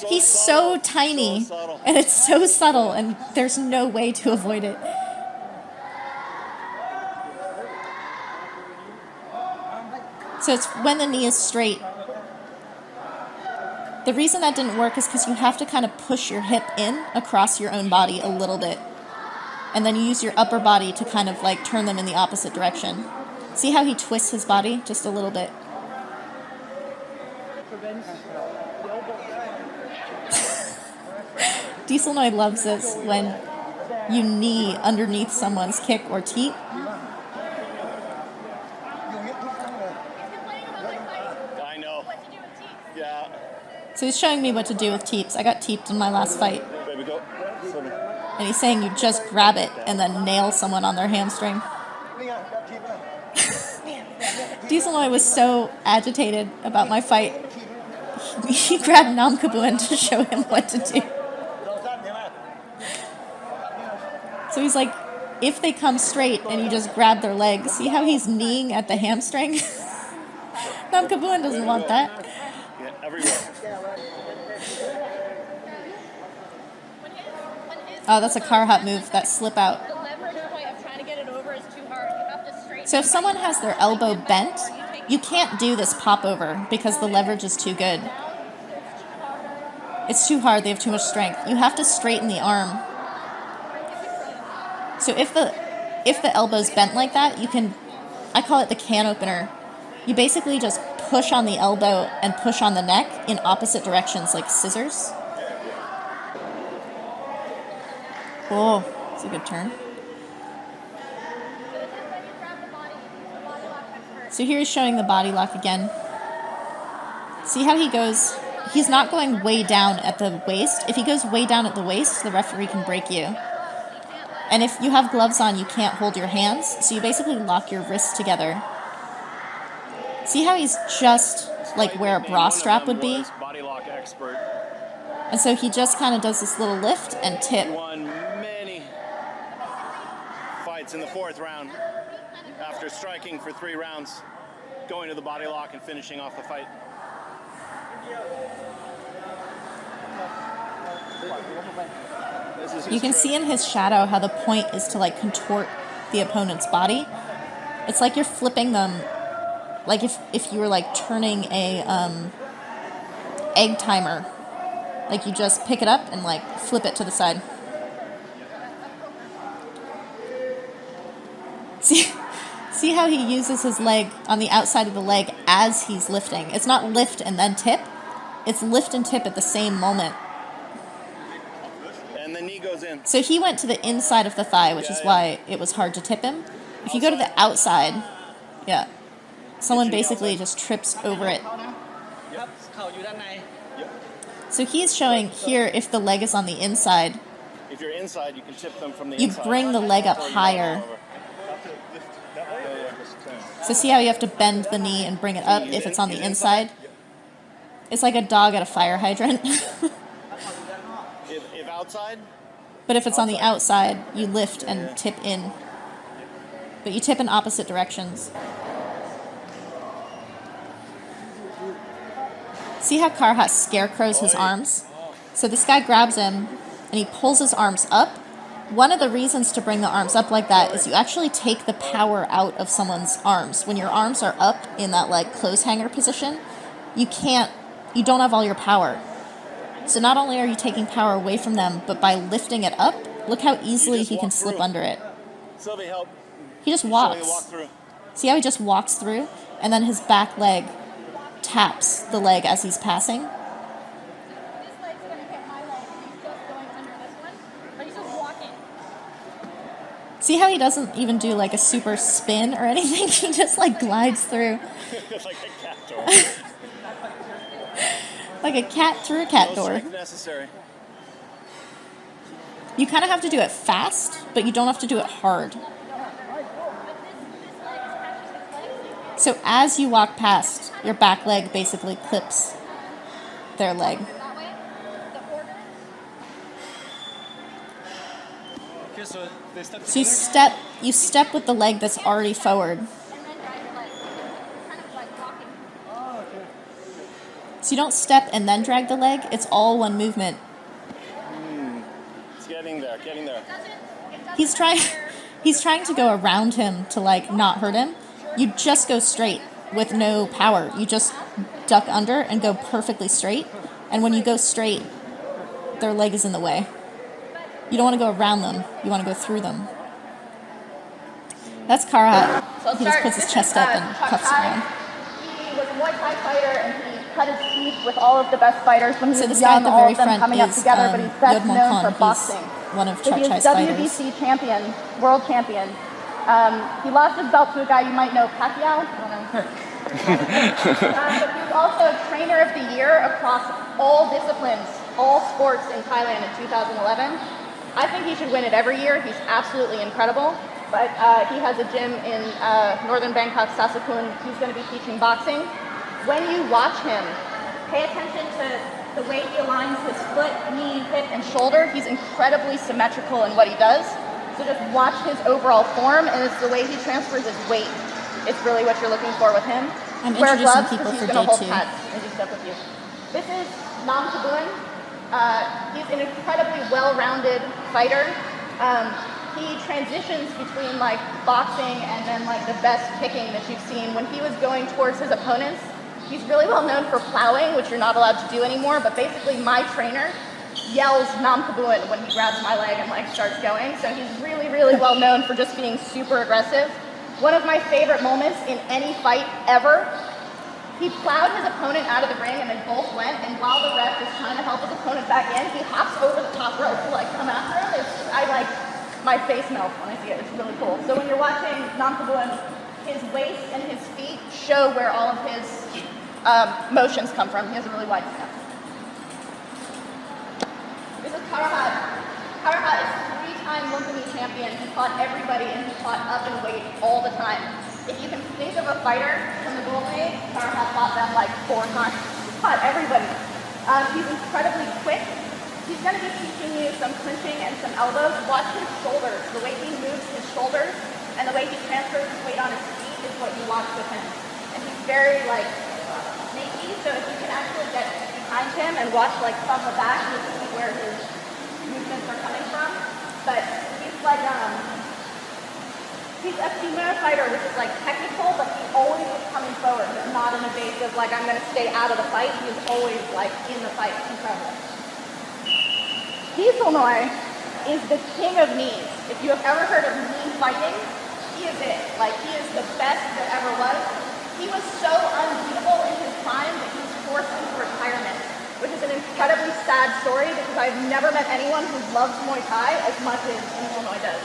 Speaker 1: he's so tiny, and it's so subtle, and there's no way to avoid it. So it's when the knee is straight. The reason that didn't work is because you have to kind of push your hip in across your own body a little bit. And then you use your upper body to kind of like turn them in the opposite direction. See how he twists his body just a little bit? Dieselnoi loves this when you knee underneath someone's kick or teep.
Speaker 2: I know. Yeah.
Speaker 1: So he's showing me what to do with teeps. I got teeped in my last fight.
Speaker 2: Baby, go.
Speaker 1: And he's saying you just grab it and then nail someone on their hamstring. Dieselnoi was so agitated about my fight. He grabbed Namkabuan to show him what to do. So he's like, if they come straight and you just grab their leg, see how he's kneeing at the hamstring? Namkabuan doesn't want that.
Speaker 2: Yeah, everywhere.
Speaker 1: Oh, that's a Karuhat move, that slip out.
Speaker 3: The leverage point of trying to get it over is too hard. You have to straighten.
Speaker 1: So if someone has their elbow bent, you can't do this pop over because the leverage is too good. It's too hard, they have too much strength. You have to straighten the arm. So if the elbow's bent like that, you can, I call it the can opener. You basically just push on the elbow and push on the neck in opposite directions like scissors. Oh, it's a good turn. So here he's showing the body lock again. See how he goes? He's not going way down at the waist. If he goes way down at the waist, the referee can break you. And if you have gloves on, you can't hold your hands, so you basically lock your wrists together. See how he's just like where a bra strap would be?
Speaker 2: Body lock expert.
Speaker 1: And so he just kind of does this little lift and tip.
Speaker 2: Won many fights fights in the 4th round after striking for 3 rounds, going to the body lock and finishing off the fight. This is his
Speaker 1: You can
Speaker 2: trip.
Speaker 1: see in his shadow how the point is to like contort the opponent's body. It's like you're flipping them, like if you were like turning a egg timer. Like you just pick it up and like flip it to the side. See how he uses his leg on the outside of the leg as he's lifting. It's not lift and then tip. It's lift and tip at the same moment.
Speaker 2: And the knee goes in.
Speaker 1: So he went to the inside of the thigh, which is why it was hard to tip him. If you go to the outside, someone basically just trips over it. So he's showing here if the leg is on the inside,
Speaker 2: If you're inside, you can tip them from the
Speaker 1: you
Speaker 2: inside.
Speaker 1: bring the leg up higher. So see how you have to bend the knee and bring it up if it's on the inside? It's like a dog at a fire hydrant.
Speaker 2: If outside,
Speaker 1: But if it's on the outside, you lift and tip in. But you tip in opposite directions. See how Karuhat scarecrows his arms? So this guy grabs him and he pulls his arms up. One of the reasons to bring the arms up like that is you actually take the power out of someone's arms. When your arms are up in that like clothes hanger position, you don't have all your power. So not only are you taking power away from them, but by lifting it up, look how easily he can slip under it.
Speaker 2: Sylvie, help.
Speaker 1: He just
Speaker 2: Show me the walk
Speaker 1: walks.
Speaker 2: through.
Speaker 1: See how he just walks through? And then his back leg taps the leg as he's passing.
Speaker 3: This leg's gonna hit my leg, and he's just going under this one, but he's just walking.
Speaker 1: See how he doesn't even do like a super spin or anything? He just like glides through.
Speaker 2: Like a cat door.
Speaker 1: Like a cat through a cat
Speaker 2: No
Speaker 1: door.
Speaker 2: strength necessary.
Speaker 1: You kind of have to do it fast, but you don't have to do it hard. So as you walk past, your back leg basically clips their leg.
Speaker 3: That way, the order.
Speaker 1: So you step with the leg that's already forward.
Speaker 3: And then drag your leg. Kind of like walking.
Speaker 1: So you don't step and then drag the leg, it's all one movement.
Speaker 2: It's getting there, getting there.
Speaker 3: It doesn't
Speaker 1: He's trying to go around him to like not hurt him. You just go straight with no power. You just duck under and go perfectly straight. And when you go straight, their leg is in the way. You don't want to go around them. You want to go through them. That's Karuhat. He just puts his chest up and puffs around.
Speaker 3: He was a Muay Thai fighter, and he cut his teeth with all of the best fighters when he
Speaker 1: So
Speaker 3: was
Speaker 1: this guy
Speaker 3: young,
Speaker 1: at the
Speaker 3: all
Speaker 1: very
Speaker 3: of them
Speaker 1: front
Speaker 3: coming up
Speaker 1: is
Speaker 3: together, but he's best known
Speaker 1: Khan.
Speaker 3: for
Speaker 1: He's
Speaker 3: boxing.
Speaker 1: one of
Speaker 3: So he is
Speaker 1: Chatchai's fighters.
Speaker 3: WBC champion, world champion. He lost his belt to a guy you might know, Pacquiao. I don't know. But he was also trainer of the year across all disciplines, all sports in Thailand in 2011. I think he should win it every year. He's absolutely incredible. But he has a gym in northern Bangkok, Sasakun. He's going to be teaching boxing. When you watch him, pay attention to the way he aligns his foot, knee, hip, and shoulder. He's incredibly symmetrical in what he does. So just watch his overall form, and it's the way he transfers his weight. It's really what you're looking for with him.
Speaker 1: I'm
Speaker 3: Wear
Speaker 1: introducing
Speaker 3: gloves
Speaker 1: people
Speaker 3: because
Speaker 1: for
Speaker 3: he's going to
Speaker 1: day
Speaker 3: hold
Speaker 1: 2.
Speaker 3: pads and do stuff with you. This is Namkabuan1. He's an incredibly well-rounded fighter. He transitions between like boxing and then like the best kicking that you've seen. When he was going towards his opponents, he's really well known for plowing, which you're not allowed to do anymore. But basically, my trainer yells Namkabuan when he grabs my leg and like starts going. So he's really, really well known for just being super aggressive. One of my favorite moments in any fight ever. He plowed his opponent out of the ring and they both went, and while the ref is trying to help his opponent back in, he hops over the top rope to like come after him. My face melts when I see it. It's really cool. So when you're watching Namkabuan, his waist and his feet show where all of his motions come from. He has a really wide step. This is Karuhat. Karuhat is a 3-time Lumpini champion. He fought everybody and he fought up in weight all the time. If you can think of a fighter from the Golden Age, Karuhat fought them like 4 times. He fought everybody. He's incredibly quick. He's going to be teaching you some clinching and some elbows. Watch his shoulders. The way he moves his shoulders and the way he transfers his weight on his feet is what you watch with him. And he's very like snaky, so if you can actually get behind him and watch like from the back, you can see where his movements are coming from. But he's like he's a female fighter, which is like technical, but he always is coming forward. He's not in a base of like, I'm going to stay out of the fight. He's always like in the fight. It's incredible. Dieselnoi is the king of knees. If you have ever heard of knee fighting, he is it. Like, he is the best there ever was. He was so unbeatable in his prime that he was forced into retirement, which is an incredibly sad story because I've never met anyone who loves Muay Thai as much as Dieselnoi does.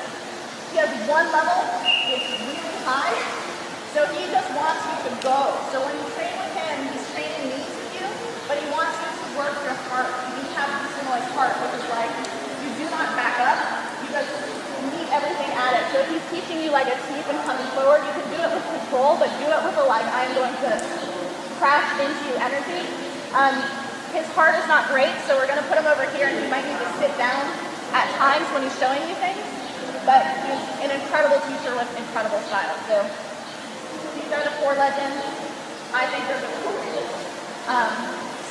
Speaker 3: He has one level, it's really high, so he just wants you to go. So when you train with him, he's training knees with you, but he wants you to work your heart. You have Dieselnoi's heart, which is like, you do not back up, you just meet everything at it. So if he's teaching you like a sweep and coming forward, you can do it with control, but do it with a like, I'm going to crash into you energy. His heart is not great, so we're going to put him over here and he might need to sit down at times when he's showing you things. But he's an incredible teacher with incredible style. So these are the 4 legends. I think they're really cool.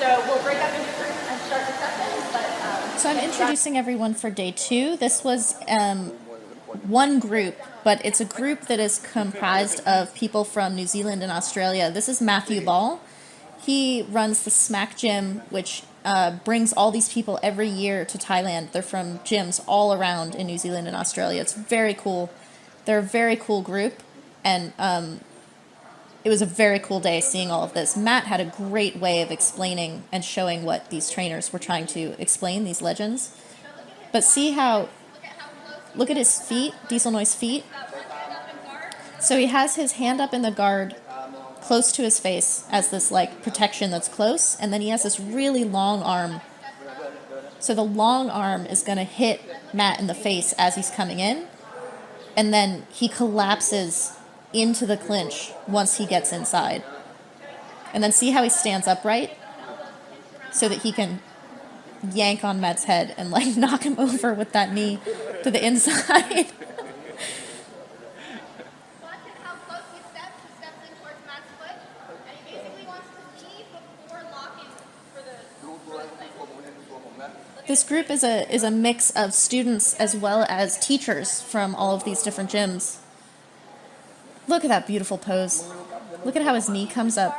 Speaker 3: So we'll break up into groups and start the session. But
Speaker 1: So I'm introducing everyone for day 2. This was one group, but it's a group that is comprised of people from New Zealand and Australia. This is Matthew Ball. He runs the Smack Gym, which brings all these people every year to Thailand. They're from gyms all around in New Zealand and Australia. It's very cool. They're a very cool group, and it was a very cool day seeing all of this. Matt had a great way of explaining and showing what these trainers were trying to explain, these legends. But see how, look at his feet, Dieselnoi's feet. So he has his hand up in the guard close to his face as this like protection that's close, and then he has this really long arm. So the long arm is going to hit Matt in the face as he's coming in, and then he collapses into the clinch once he gets inside. And then see how he stands upright so that he can yank on Matt's head and like knock him over with that knee to the inside. This group is a mix of students as well as teachers from all of these different gyms. Look at that beautiful pose. Look at how his knee comes up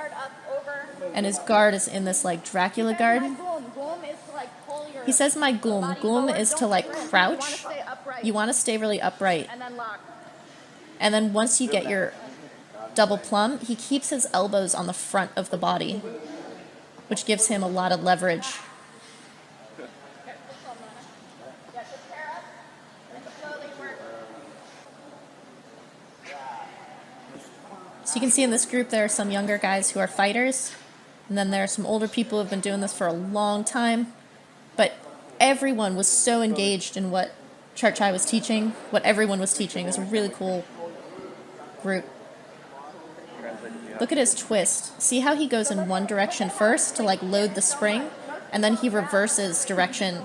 Speaker 1: and his guard is in this like Dracula guard. He says my goom. Goom is to like crouch. You want to stay really upright. And then once you get your double plumb, he keeps his elbows on the front of the body, which gives him a lot of leverage. So you can see in this group there are some younger guys who are fighters, and then there are some older people who have been doing this for a long time. But everyone was so engaged in what Chatchai was teaching, what everyone was teaching. It was a really cool group. Look at his twist. See how he goes in one direction first to like load the spring, and then he reverses direction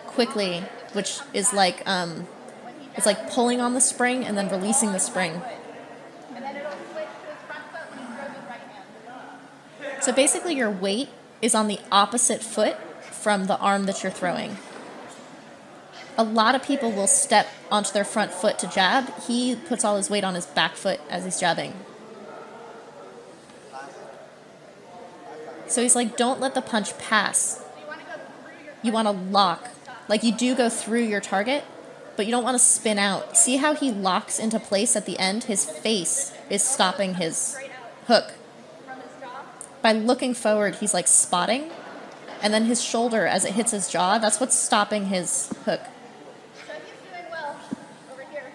Speaker 1: quickly, which is like it's like pulling on the spring and then releasing the spring. So basically your weight is on the opposite foot from the arm that you're throwing. A lot of people will step onto their front foot to jab. He puts all his weight on his back foot as he's jabbing. So he's like, don't let the punch pass. You want to lock. Like you do go through your target, but you don't want to spin out. See how he locks into place at the end? His face is stopping his hook. By looking forward, he's like spotting, and then his shoulder, as it hits his jaw, that's what's stopping his hook.
Speaker 3: So he's doing well over here.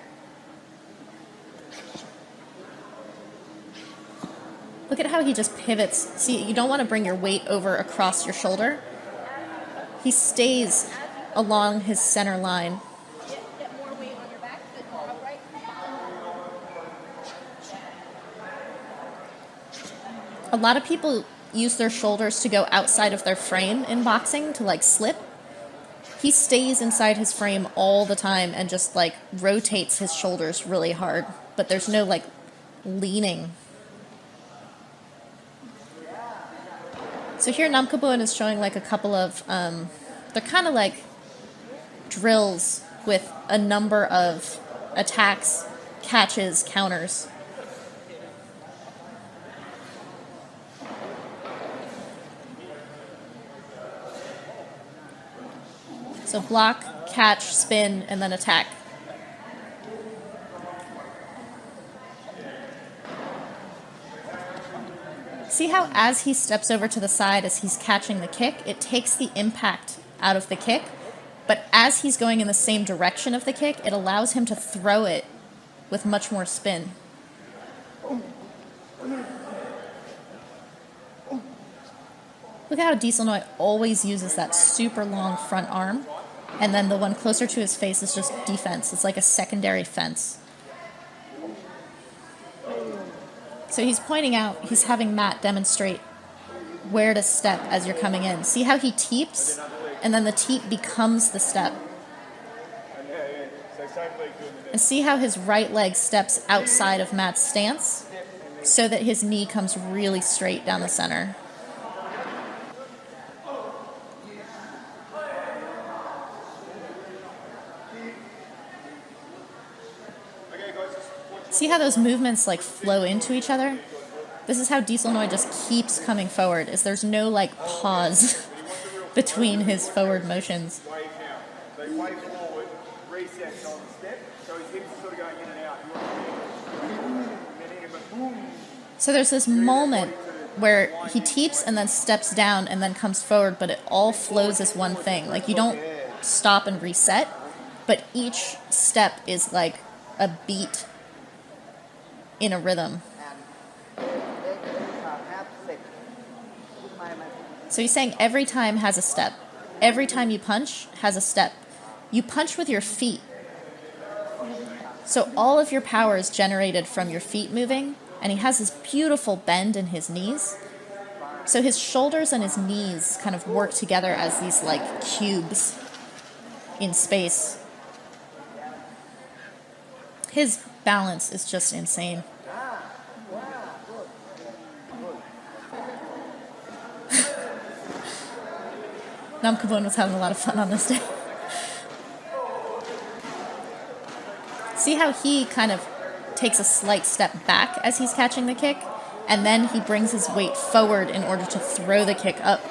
Speaker 1: Look at how he just pivots. See, you don't want to bring your weight over across your shoulder. He stays along his center line.
Speaker 3: Get more weight on your back, sit more upright.
Speaker 1: A lot of people use their shoulders to go outside of their frame in boxing to like slip. He stays inside his frame all the time and just like rotates his shoulders really hard, but there's no like leaning. So here Namkabuan is showing like a couple of, they're kind of like drills with a number of attacks, catches, counters. So block, catch, spin, and then attack. See how as he steps over to the side as he's catching the kick, it takes the impact out of the kick, but as he's going in the same direction of the kick, it allows him to throw it with much more spin. Look at how Dieselnoi always uses that super long front arm, and then the one closer to his face is just defense. It's like a secondary fence. So he's pointing out, he's having Matt demonstrate where to step as you're coming in. See how he teeps, and then the teep becomes the step. And see how his right leg steps outside of Matt's stance, so that his knee comes really straight down the center. See how those movements like flow into each other? This is how Dieselnoi just keeps coming forward, is there's no like pause between his forward motions. So there's this moment where he teeps and then steps down and then comes forward, but it all flows as one thing. Like you don't stop and reset, but each step is like a beat in a rhythm. So he's saying every time has a step. Every time you punch has a step. You punch with your feet. So all of your power is generated from your feet moving, and he has this beautiful bend in his knees. So his shoulders and his knees kind of work together as these like cubes in space. His balance is just insane. Namkabuan was having a lot of fun on this day. See how he kind of takes a slight step back as he's catching the kick, and then he brings his weight forward in order to throw the kick up.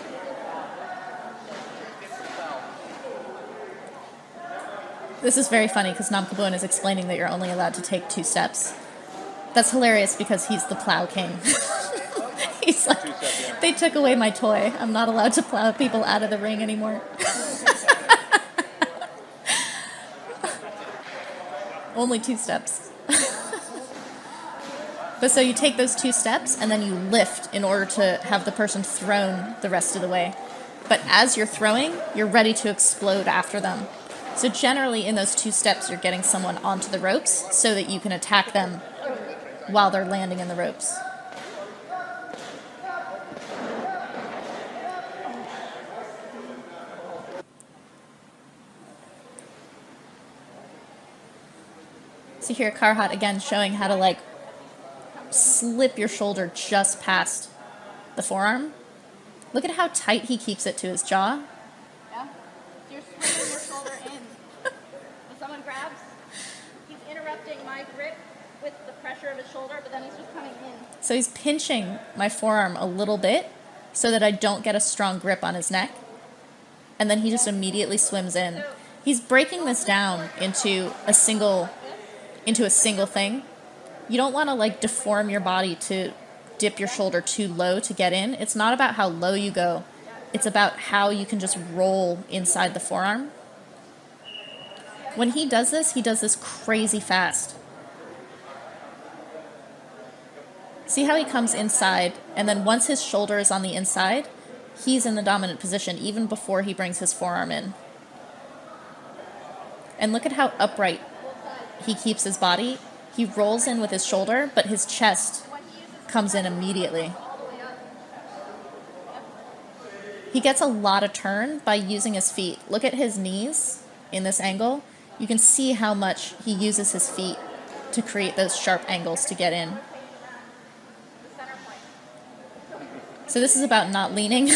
Speaker 1: This is very funny because Namkabuan is explaining that you're only allowed to take 2 steps. That's hilarious because he's the plow king. He's like, they took away my toy. I'm not allowed to plow people out of the ring anymore. Only 2 steps. But so you take those 2 steps and then you lift in order to have the person thrown the rest of the way. But as you're throwing, you're ready to explode after them. So generally in those 2 steps, you're getting someone onto the ropes so that you can attack them while they're landing in the ropes. So here Karuhat again showing how to like slip your shoulder just past the forearm. Look at how tight he keeps it to his jaw.
Speaker 3: Yeah. You're swinging your shoulder in. When someone grabs, he's interrupting my grip with the pressure of his shoulder, but then he's just coming in.
Speaker 1: So he's pinching my forearm a little bit so that I don't get a strong grip on his neck. And then he just immediately swims in. He's breaking this down into a single thing. You don't want to like deform your body to dip your shoulder too low to get in. It's not about how low you go. It's about how you can just roll inside the forearm. When he does this crazy fast. See how he comes inside, and then once his shoulder is on the inside, he's in the dominant position even before he brings his forearm in. And look at how upright he keeps his body. He rolls in with his shoulder, but his chest comes in immediately. He gets a lot of turn by using his feet. Look at his knees in this angle. You can see how much he uses his feet to create those sharp angles to get in. So this is about not leaning.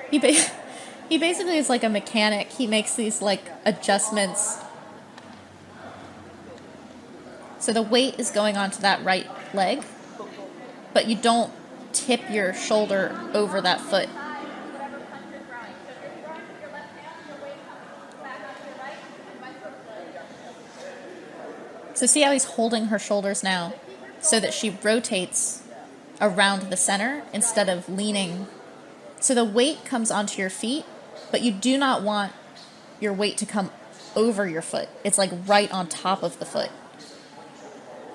Speaker 1: He basically is like a mechanic. He makes these like adjustments. So the weight is going onto that right leg, but you don't tip your shoulder over that foot. So see how he's holding her shoulders now so that she rotates around the center instead of leaning. So the weight comes onto your feet, but you do not want your weight to come over your foot. It's like right on top of the foot.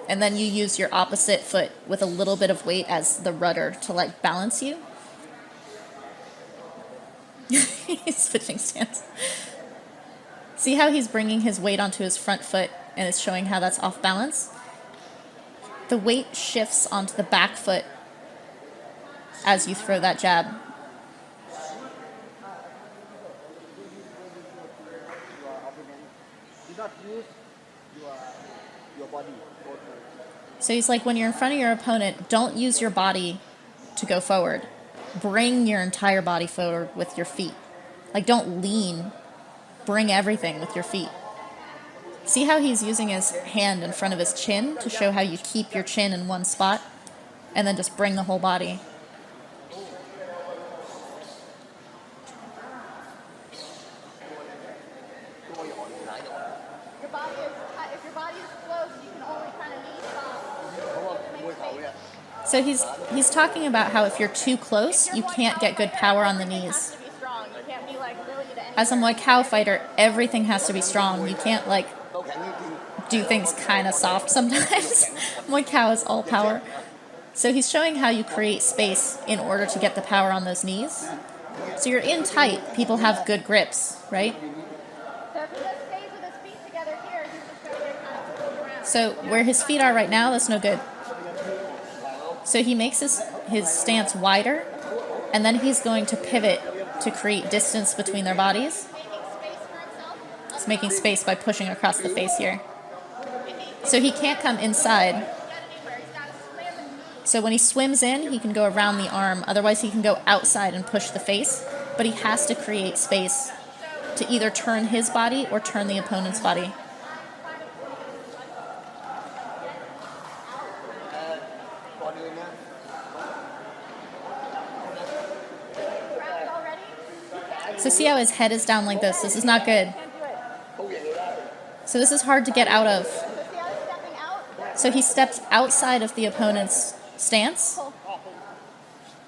Speaker 1: And then you use your opposite foot with a little bit of weight as the rudder to like balance you. He's switching stance. See how he's bringing his weight onto his front foot and it's showing how that's off balance? The weight shifts onto the back foot as you throw that jab. So he's like, when you're in front of your opponent, don't use your body to go forward. Bring your entire body forward with your feet. Like, don't lean. Bring everything with your feet. See how he's using his hand in front of his chin to show how you keep your chin in one spot and then just bring the whole body.
Speaker 3: If your body is close, you can only kind of knee stop.
Speaker 1: So he's talking about how if you're too close, you can't get good power on the knees. As a Muay Thai fighter, everything has to be strong. You can't like do things kind of soft sometimes. Muay Thai is all power. So he's showing how you create space in order to get the power on those knees. So you're in tight, people have good grips, right?
Speaker 3: So if he just stays with his feet together here, he's just going to kind of float around.
Speaker 1: So where his feet are right now, that's no good. So he makes his stance wider, and then he's going to pivot to create distance between their bodies. He's making space by pushing across the face here. So he can't come inside. So when he swims in, he can go around the arm. Otherwise, he can go outside and push the face. But he has to create space to either turn his body or turn the opponent's body. So see how his head is down like this? This is not good. So this is hard to get out of. So he steps outside of the opponent's stance,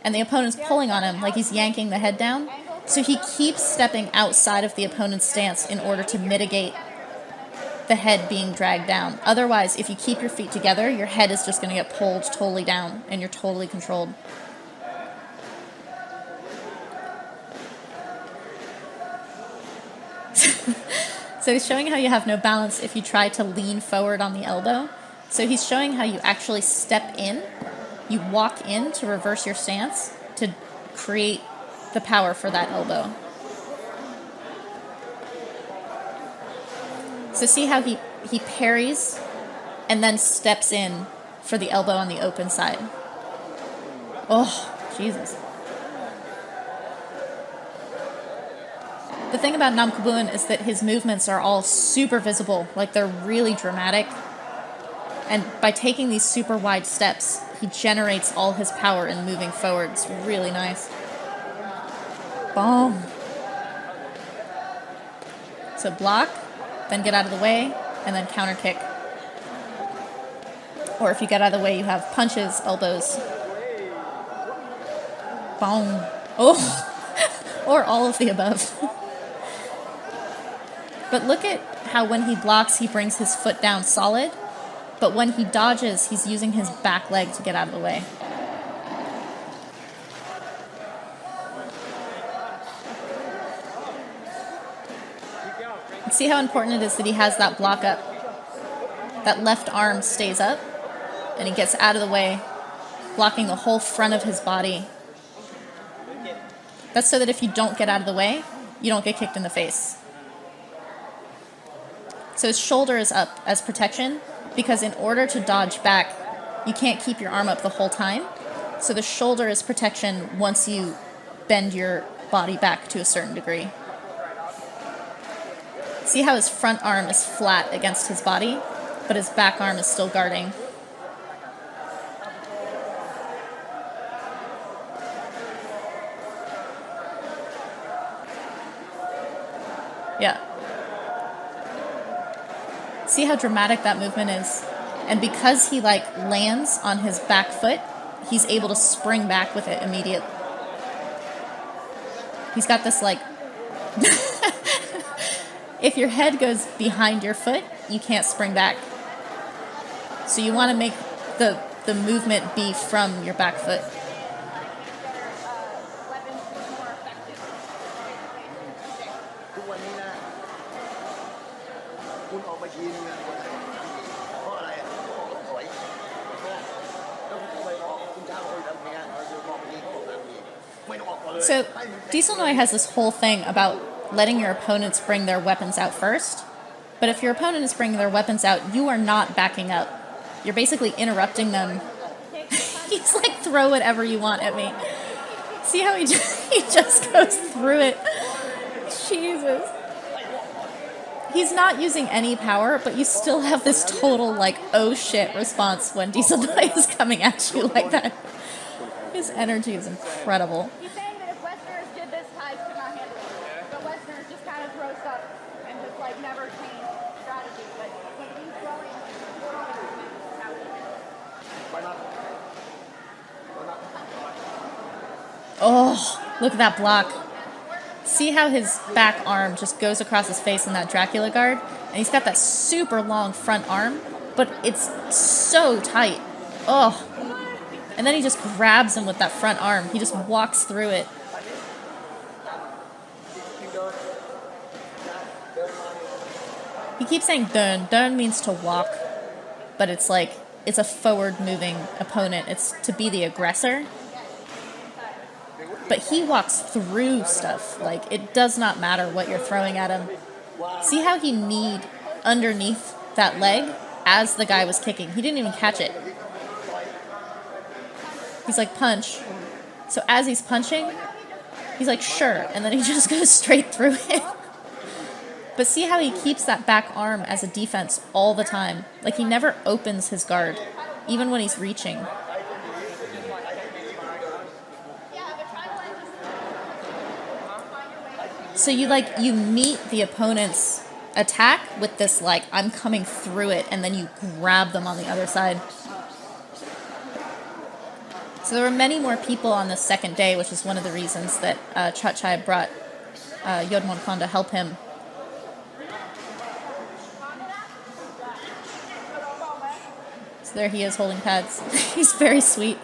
Speaker 1: and the opponent's pulling on him like he's yanking the head down. So he keeps stepping outside of the opponent's stance in order to mitigate the head being dragged down. Otherwise, if you keep your feet together, your head is just going to get pulled totally down and you're totally controlled. So he's showing how you have no balance if you try to lean forward on the elbow. So he's showing how you actually step in, you walk in to reverse your stance to create the power for that elbow. So see how he parries and then steps in for the elbow on the open side. Oh, Jesus. The thing about Namkabuan is that his movements are all super visible, like they're really dramatic. And by taking these super wide steps, he generates all his power in moving forward. It's really nice. Boom. So block, then get out of the way, and then counter kick. Or if you get out of the way, you have punches, elbows. Boom. Oh, or all of the above. But look at how when he blocks, he brings his foot down solid. But when he dodges, he's using his back leg to get out of the way. And see how important it is that he has that block up. That left arm stays up, and he gets out of the way, blocking the whole front of his body. That's so that if you don't get out of the way, you don't get kicked in the face. So his shoulder is up as protection because in order to dodge back, you can't keep your arm up the whole time. So the shoulder is protection once you bend your body back to a certain degree. See how his front arm is flat against his body, but his back arm is still guarding. Yeah. See how dramatic that movement is? And because he like lands on his back foot, he's able to spring back with it immediately. He's got this like... If your head goes behind your foot, you can't spring back. So you want to make the movement be from your back foot. So Dieselnoi has this whole thing about letting your opponents bring their weapons out first. But if your opponent is bringing their weapons out, you are not backing up. You're basically interrupting them. He's like, throw whatever you want at me. See how he just goes through it. Jesus. He's not using any power, but you still have this total, like, oh shit response when Dieselnoi is coming at you like that. His energy is incredible.
Speaker 3: He's saying that if Westerners did this, Thais could not handle it. But Westerners just kind of throw stuff and just, like, never change strategy. But when he's throwing, how he
Speaker 1: Oh, look at that block. See how his back arm just goes across his face in that Dracula guard? And he's got that super long front arm, but it's so tight. Oh. And then he just grabs him with that front arm. He just walks through it. He keeps saying dun. Dun means to walk, but it's like, it's a forward-moving opponent. It's to be the aggressor. But he walks through stuff. Like, it does not matter what you're throwing at him. See how he kneed underneath that leg as the guy was kicking. He didn't even catch it. He's like, punch. So as he's punching, he's like, sure. And then he just goes straight through it. But see how he keeps that back arm as a defense all the time. Like, he never opens his guard, even when he's reaching. So you meet the opponent's attack with this, like, I'm coming through it, and then you grab them on the other side. So there were many more people on the second day, which is one of the reasons that Chatchai brought Yodmonkan to help him. So there he is holding pads. He's very sweet.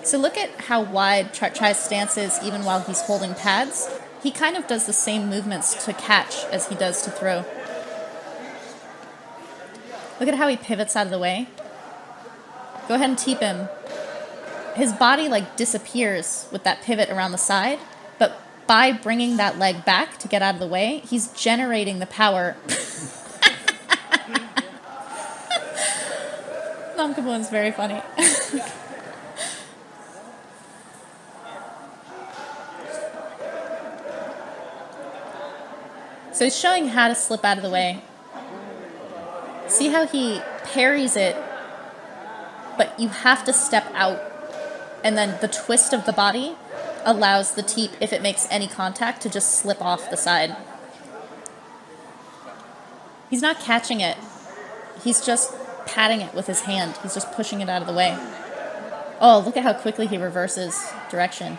Speaker 1: So look at how wide Chatchai's stance is even while he's holding pads. He kind of does the same movements to catch as he does to throw. Look at how he pivots out of the way. Go ahead and teep him. His body like disappears with that pivot around the side, but by bringing that leg back to get out of the way, he's generating the power. Namkabuan1's very funny. So he's showing how to slip out of the way. See how he parries it, but you have to step out. And then the twist of the body allows the teep, if it makes any contact, to just slip off the side. He's not catching it. He's just patting it with his hand. He's just pushing it out of the way. Oh, look at how quickly he reverses direction.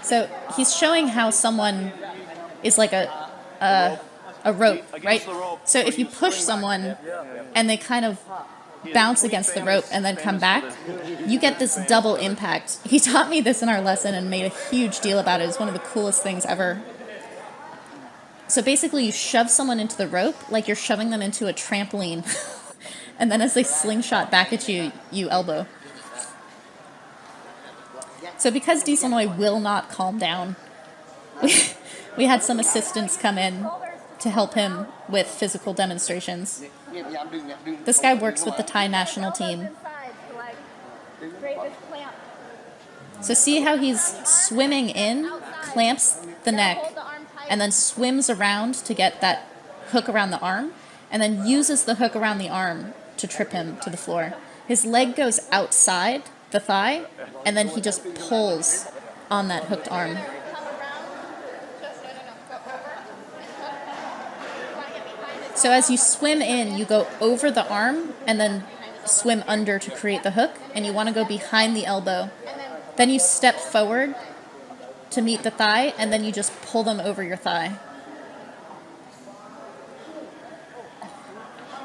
Speaker 1: So he's showing how someone is like a rope, right? So if you push someone and they kind of
Speaker 5: bounce against the rope and then come back, you get this double impact. He taught me this in our lesson and made a huge deal about it. It's one of the coolest things ever. So basically you shove someone into the rope like you're shoving them into a trampoline. And then as they slingshot back at you, you elbow. So because Dieselnoi will not calm down, we had some assistants come in to help him with physical demonstrations. This guy works with the Thai national team. So see how he's swimming in, clamps the neck, and then swims around to get that hook around the arm, and then uses the hook around the arm to trip him to the floor. His leg goes outside the thigh, and then he just pulls on that hooked arm. So as you swim in, you go over the arm and then swim under to create the hook, and you want to go behind the elbow. Then you step forward to meet the thigh, and then you just pull them over your thigh.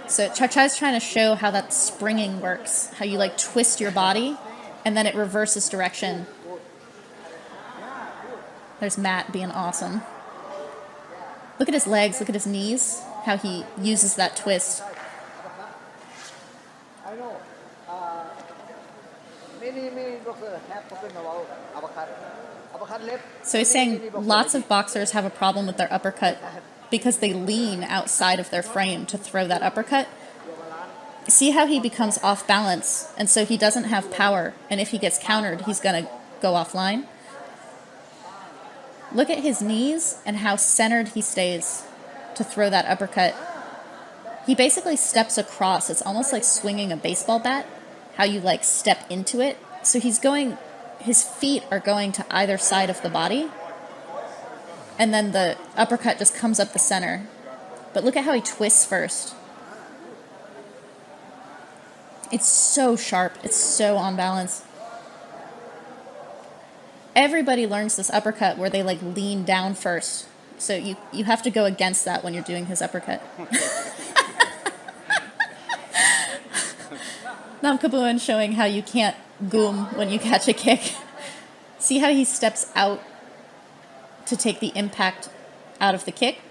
Speaker 5: So Chatchai's trying to show how that springing works, how you like twist your body, and then it reverses direction. There's Matt being awesome. Look at his legs, look at his knees, how he uses that twist. So he's saying lots of boxers have a problem with their uppercut because they lean outside of their frame to throw that uppercut. See how he becomes off balance, and so he doesn't have power, and if he gets countered, he's going to go offline. Look at his knees and how centered he stays to throw that uppercut. He basically steps across. It's almost like swinging a baseball bat, how you like step into it. So he's going, his feet are going to either side of the body, and then the uppercut just comes up the center. But look at how he twists first. It's so sharp. It's so on balance. Everybody learns this uppercut where they like lean down first. So you have to go against that when you're doing his uppercut. Namkabuan showing how you can't goom when you catch a kick. See how he steps out to take the impact out of the kick?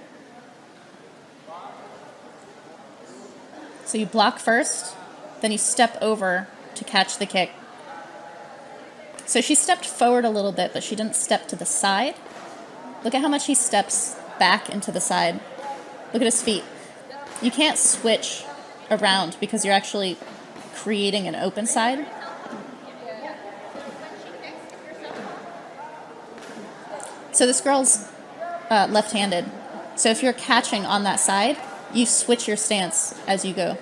Speaker 5: So you block first, then you step over to catch the kick. So she stepped forward a little bit, but she didn't step to the side. Look at how much he steps back into the side. Look at his feet. You can't switch around because you're actually creating an open side. So this girl's left-handed. So if you're catching on that side, you switch your stance as you go.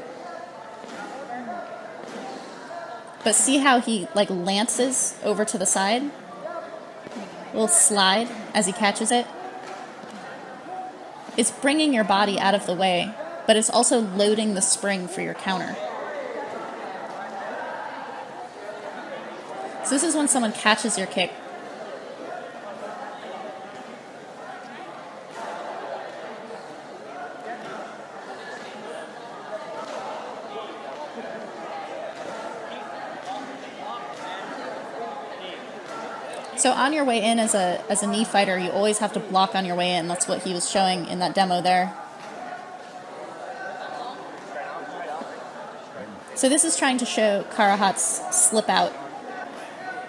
Speaker 5: But see how he like lances over to the side? A little slide as he catches it. It's bringing your body out of the way, but it's also loading the spring for your counter. So this is when someone catches your kick. So on your way in as a knee fighter, you always have to block on your way in. That's what he was showing in that demo there. So this is trying to show Karuhat's slip out,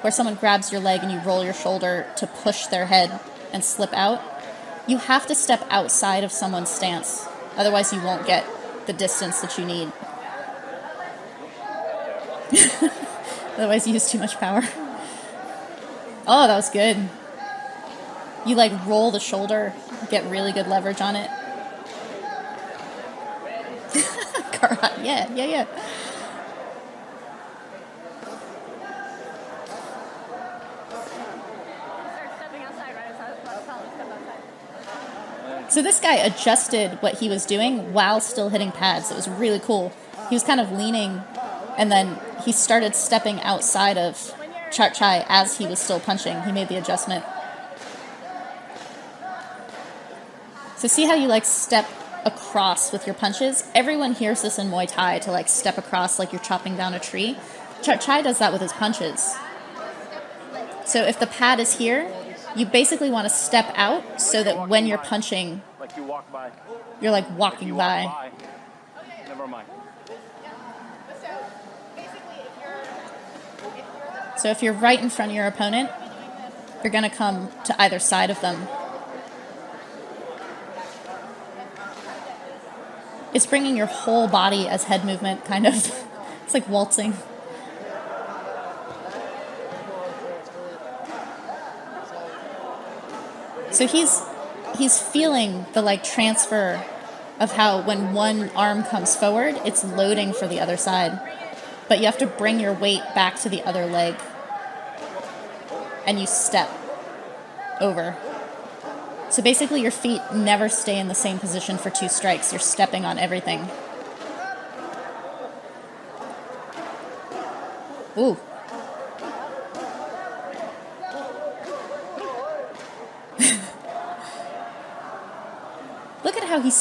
Speaker 5: where someone grabs your leg and you roll your shoulder to push their head and slip out. You have to step outside of someone's stance. Otherwise you won't get the distance that you need. Otherwise you use too much power. Oh, that was good. You like roll the shoulder, get really good leverage on it. Karuhat, yeah. So this guy adjusted what he was doing while still hitting pads. It was really cool. He was kind of leaning, and then he started stepping outside of Chatchai as he was still punching. He made the adjustment. So see how you like step across with your punches. Everyone hears this in Muay Thai, to like step across like you're chopping down a tree. Chatchai does that with his punches. So if the pad is here, you basically want to step out so that when you're punching,
Speaker 2: Like you walk by.
Speaker 5: you're like walking
Speaker 2: You
Speaker 5: by.
Speaker 2: walk by. Never mind.
Speaker 5: So if you're right in front of your opponent, you're going to come to either side of them. It's bringing your whole body as head movement, kind of. It's like waltzing. So he's feeling the like transfer of how when one arm comes forward, it's loading for the other side. But you have to bring your weight back to the other leg. And you step over. So basically your feet never stay in the same position for 2 strikes. You're stepping on everything. Ooh. Look at how he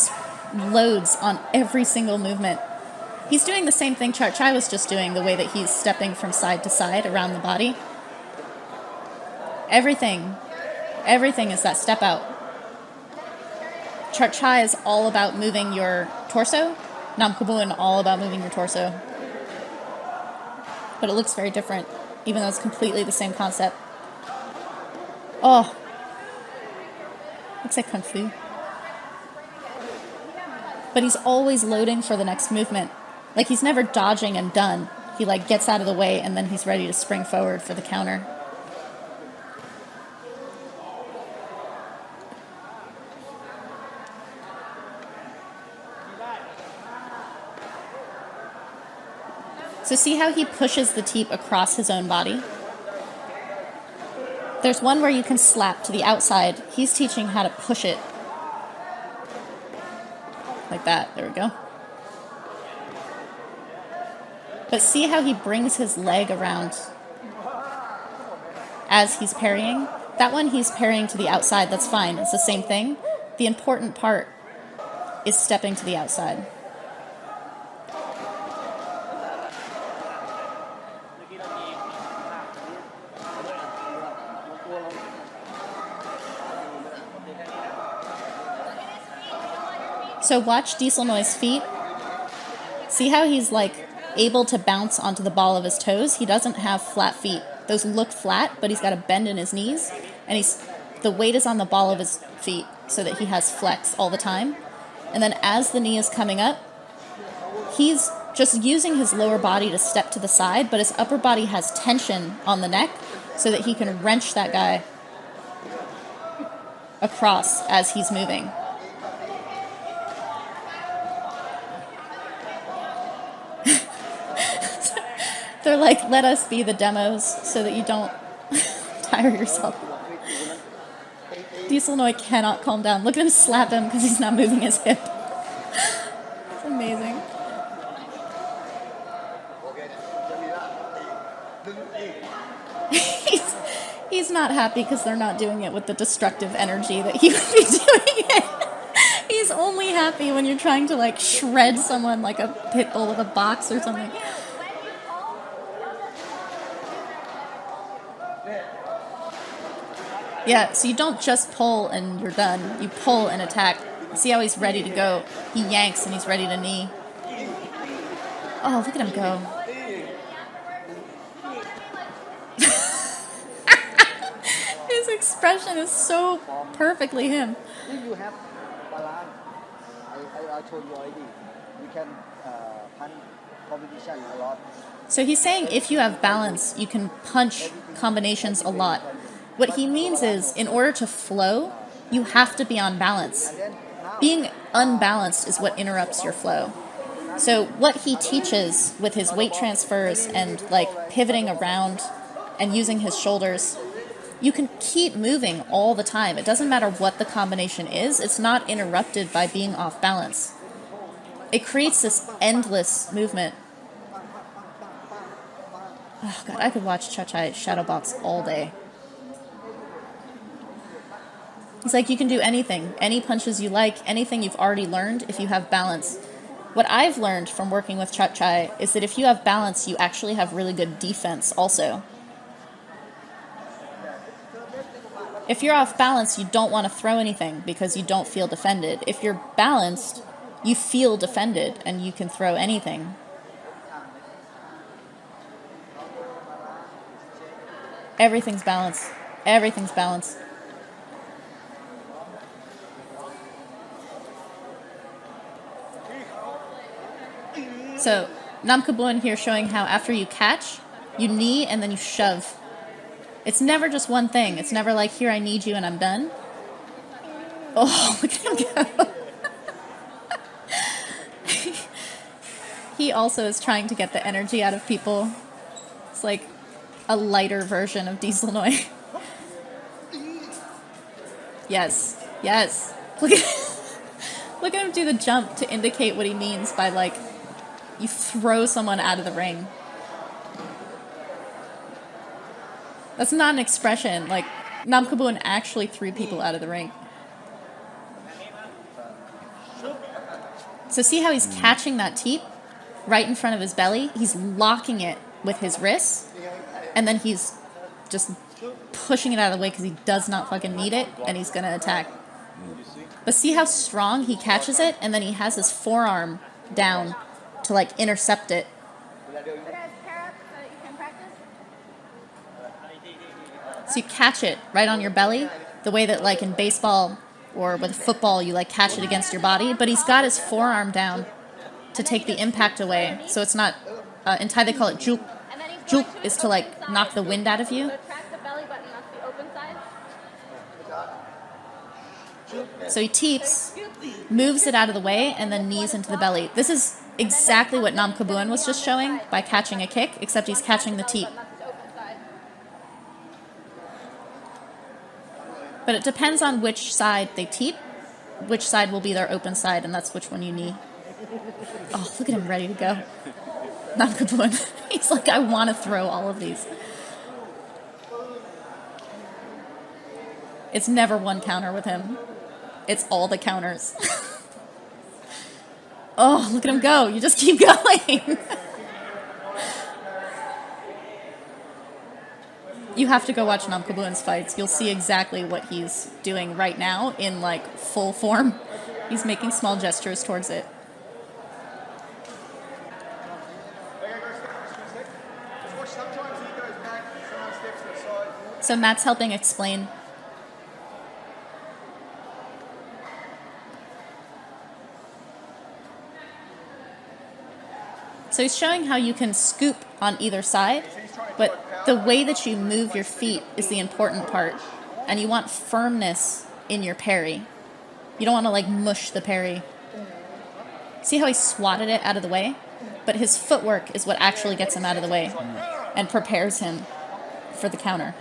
Speaker 5: loads on every single movement. He's doing the same thing Chatchai was just doing, the way that he's stepping from side to side around the body. Everything is that step out. Chatchai is all about moving your torso. Namkabuan all about moving your torso. But it looks very different, even though it's completely the same concept. Oh. Looks like Kung Fu. But he's always loading for the next movement. Like he's never dodging and done. He like gets out of the way and then he's ready to spring forward for the counter. So see how he pushes the teep across his own body? There's one where you can slap to the outside. He's teaching how to push it. Like that. There we go. But see how he brings his leg around as he's parrying? That one he's parrying to the outside. That's fine. It's the same thing. The important part is stepping to the outside. So watch Dieselnoi's feet. See how he's like able to bounce onto the ball of his toes? He doesn't have flat feet. Those look flat, but he's got a bend in his knees, and the weight is on the ball of his feet so that he has flex all the time. And then as the knee is coming up, he's just using his lower body to step to the side, but his upper body has tension on the neck so that he can wrench that guy across as he's moving. They're like, let us be the demos so that you don't tire yourself. Dieselnoi cannot calm down. Look at him slap him because he's not moving his hip. It's amazing. He's not happy because they're not doing it with the destructive energy that he would be doing it. He's only happy when you're trying to like shred someone like a pit bull with a box or something. Yeah, so you don't just pull and you're done. You pull and attack. See how he's ready to go. He yanks and he's ready to knee. Oh, look at him go. His expression is so perfectly him.
Speaker 4: If you have balance, I told you already, you can punch competition a lot.
Speaker 5: So he's saying if you have balance, you can punch combinations a lot. What he means is, in order to flow, you have to be on balance. Being unbalanced is what interrupts your flow. So what he teaches with his weight transfers and like pivoting around and using his shoulders, you can keep moving all the time. It doesn't matter what the combination is. It's not interrupted by being off balance. It creates this endless movement. Oh God, I could watch Chatchai Shadowbox all day. He's like, you can do anything, any punches you like, anything you've already learned if you have balance. What I've learned from working with Chatchai is that if you have balance, you actually have really good defense also. If you're off balance, you don't want to throw anything because you don't feel defended. If you're balanced, you feel defended and you can throw anything. Everything's balance. Everything's balance. So, Namkabuan here showing how after you catch, you knee and then you shove. It's never just one thing. It's never like, here, I need you and I'm done. Oh, look at him go. He also is trying to get the energy out of people. It's like a lighter version of Dieselnoi. Yes, yes. Look at him do the jump to indicate what he means by, like, you throw someone out of the ring. That's not an expression. Like, Namkabuan actually threw people out of the ring. So see how he's catching that teep right in front of his belly? He's locking it with his wrists, and then he's just pushing it out of the way because he does not fucking need it, and he's going to attack. But see how strong he catches it, and then he has his forearm down to, like, intercept it. So you catch it right on your belly, the way that, like, in baseball or with football, you, like, catch it against your body. But he's got his forearm down to take the impact away. So it's not, in Thai they call it juk. Juk is to, like, knock the wind out of you. So he teeps, moves it out of the way, and then knees into the belly. This is exactly what Namkabuan was just showing by catching a kick, except he's catching the teep. But it depends on which side they teep, which side will be their open side, and that's which one you knee. Oh, look at him ready to go. Namkabuan. He's like, I want to throw all of these. It's never one counter with him. It's all the counters. Oh, look at him go. You just keep going. You have to go watch Namkabuan's fights. You'll see exactly what he's doing right now in, like, full form. He's making small gestures towards it. So Matt's helping explain. So he's showing how you can scoop on either side, but the way that you move your feet is the important part. And you want firmness in your parry. You don't want to, like, mush the parry. See how he swatted it out of the way? But his footwork is what actually gets him out of the way and prepares him for the counter.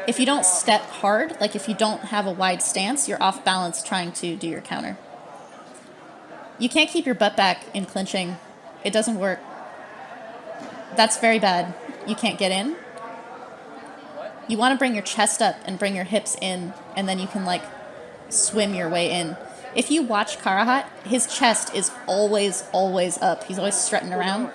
Speaker 5: If you don't step hard, like if you don't have a wide stance, you're off balance trying to do your counter. You can't keep your butt back in clinching. It doesn't work. That's very bad. You can't get in. You want to bring your chest up and bring your hips in, and then you can, like, swim your way in. If you watch Karuhat, his chest is always, always up. He's always strutting around.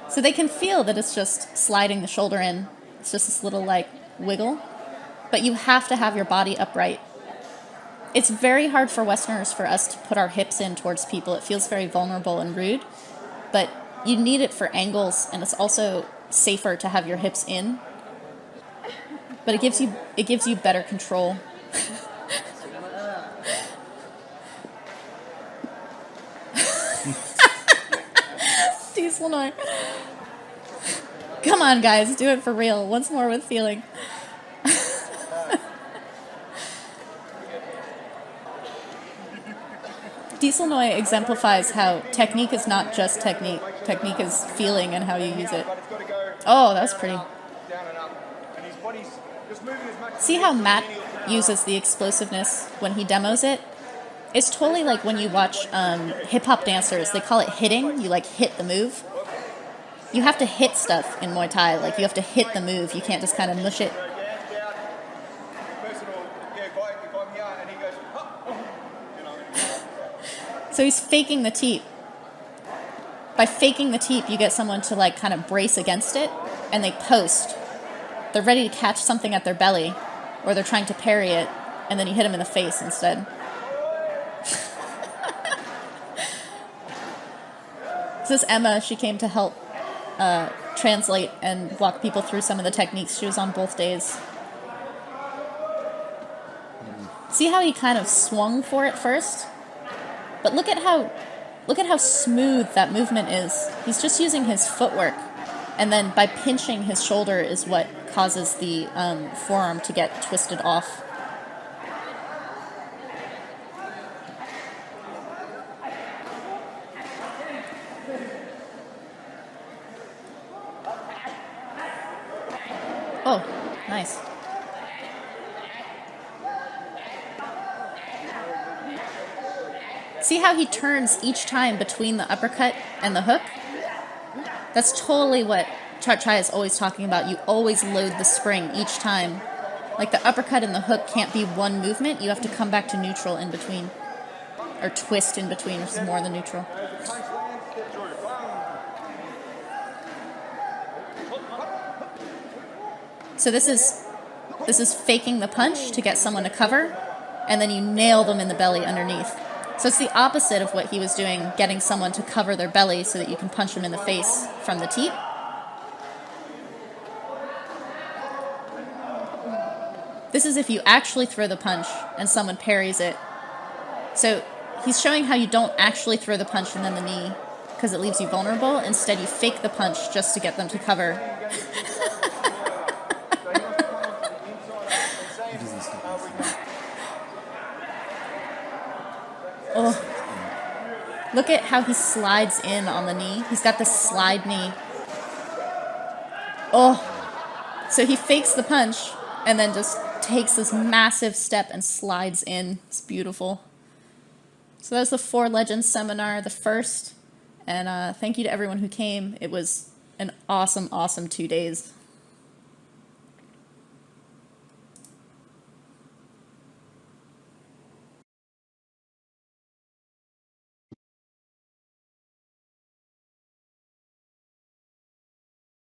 Speaker 5: So they can feel that it's just sliding the shoulder in. It's just this little, like, wiggle. But you have to have your body upright. It's very hard for Westerners for us to put our hips in towards people. It feels very vulnerable and rude. But you need it for angles, and it's also safer to have your hips in. But it gives you better control. Dieselnoi. Come on, guys, do it for real. Once more with feeling. Dieselnoi exemplifies how technique is not just technique. Technique is feeling and how you use it. Oh, that was pretty. See how Matt uses the explosiveness when he demos it? It's totally like when you watch hip hop dancers. They call it hitting. You like hit the move. You have to hit stuff in Muay Thai. Like you have to hit the move. You can't just kind of mush it. So he's faking the teep. By faking the teep, you get someone to like kind of brace against it, and they post. They're ready to catch something at their belly, or they're trying to parry it, and then you hit them in the face instead. This is Emma. She came to help translate and walk people through some of the techniques. She was on both days. See how he kind of swung for it first? But look at how smooth that movement is. He's just using his footwork. And then by pinching his shoulder is what causes the forearm to get twisted off. Oh, nice. See how he turns each time between the uppercut and the hook? That's totally what Chatchai is always talking about. You always load the spring each time. Like the uppercut and the hook can't be one movement. You have to come back to neutral in between. Or twist in between, which is more than neutral. So this is faking the punch to get someone to cover, and then you nail them in the belly underneath. So it's the opposite of what he was doing, getting someone to cover their belly so that you can punch them in the face from the teep. This is if you actually throw the punch and someone parries it. So he's showing how you don't actually throw the punch and then the knee because it leaves you vulnerable. Instead, you fake the punch just to get them to cover. Oh, look at how he slides in on the knee. He's got this slide knee. Oh, so he fakes the punch and then just takes this massive step and slides in. It's beautiful. So that was the Four Legends seminar, the first. And thank you to everyone who came. It was an awesome, awesome 2 days.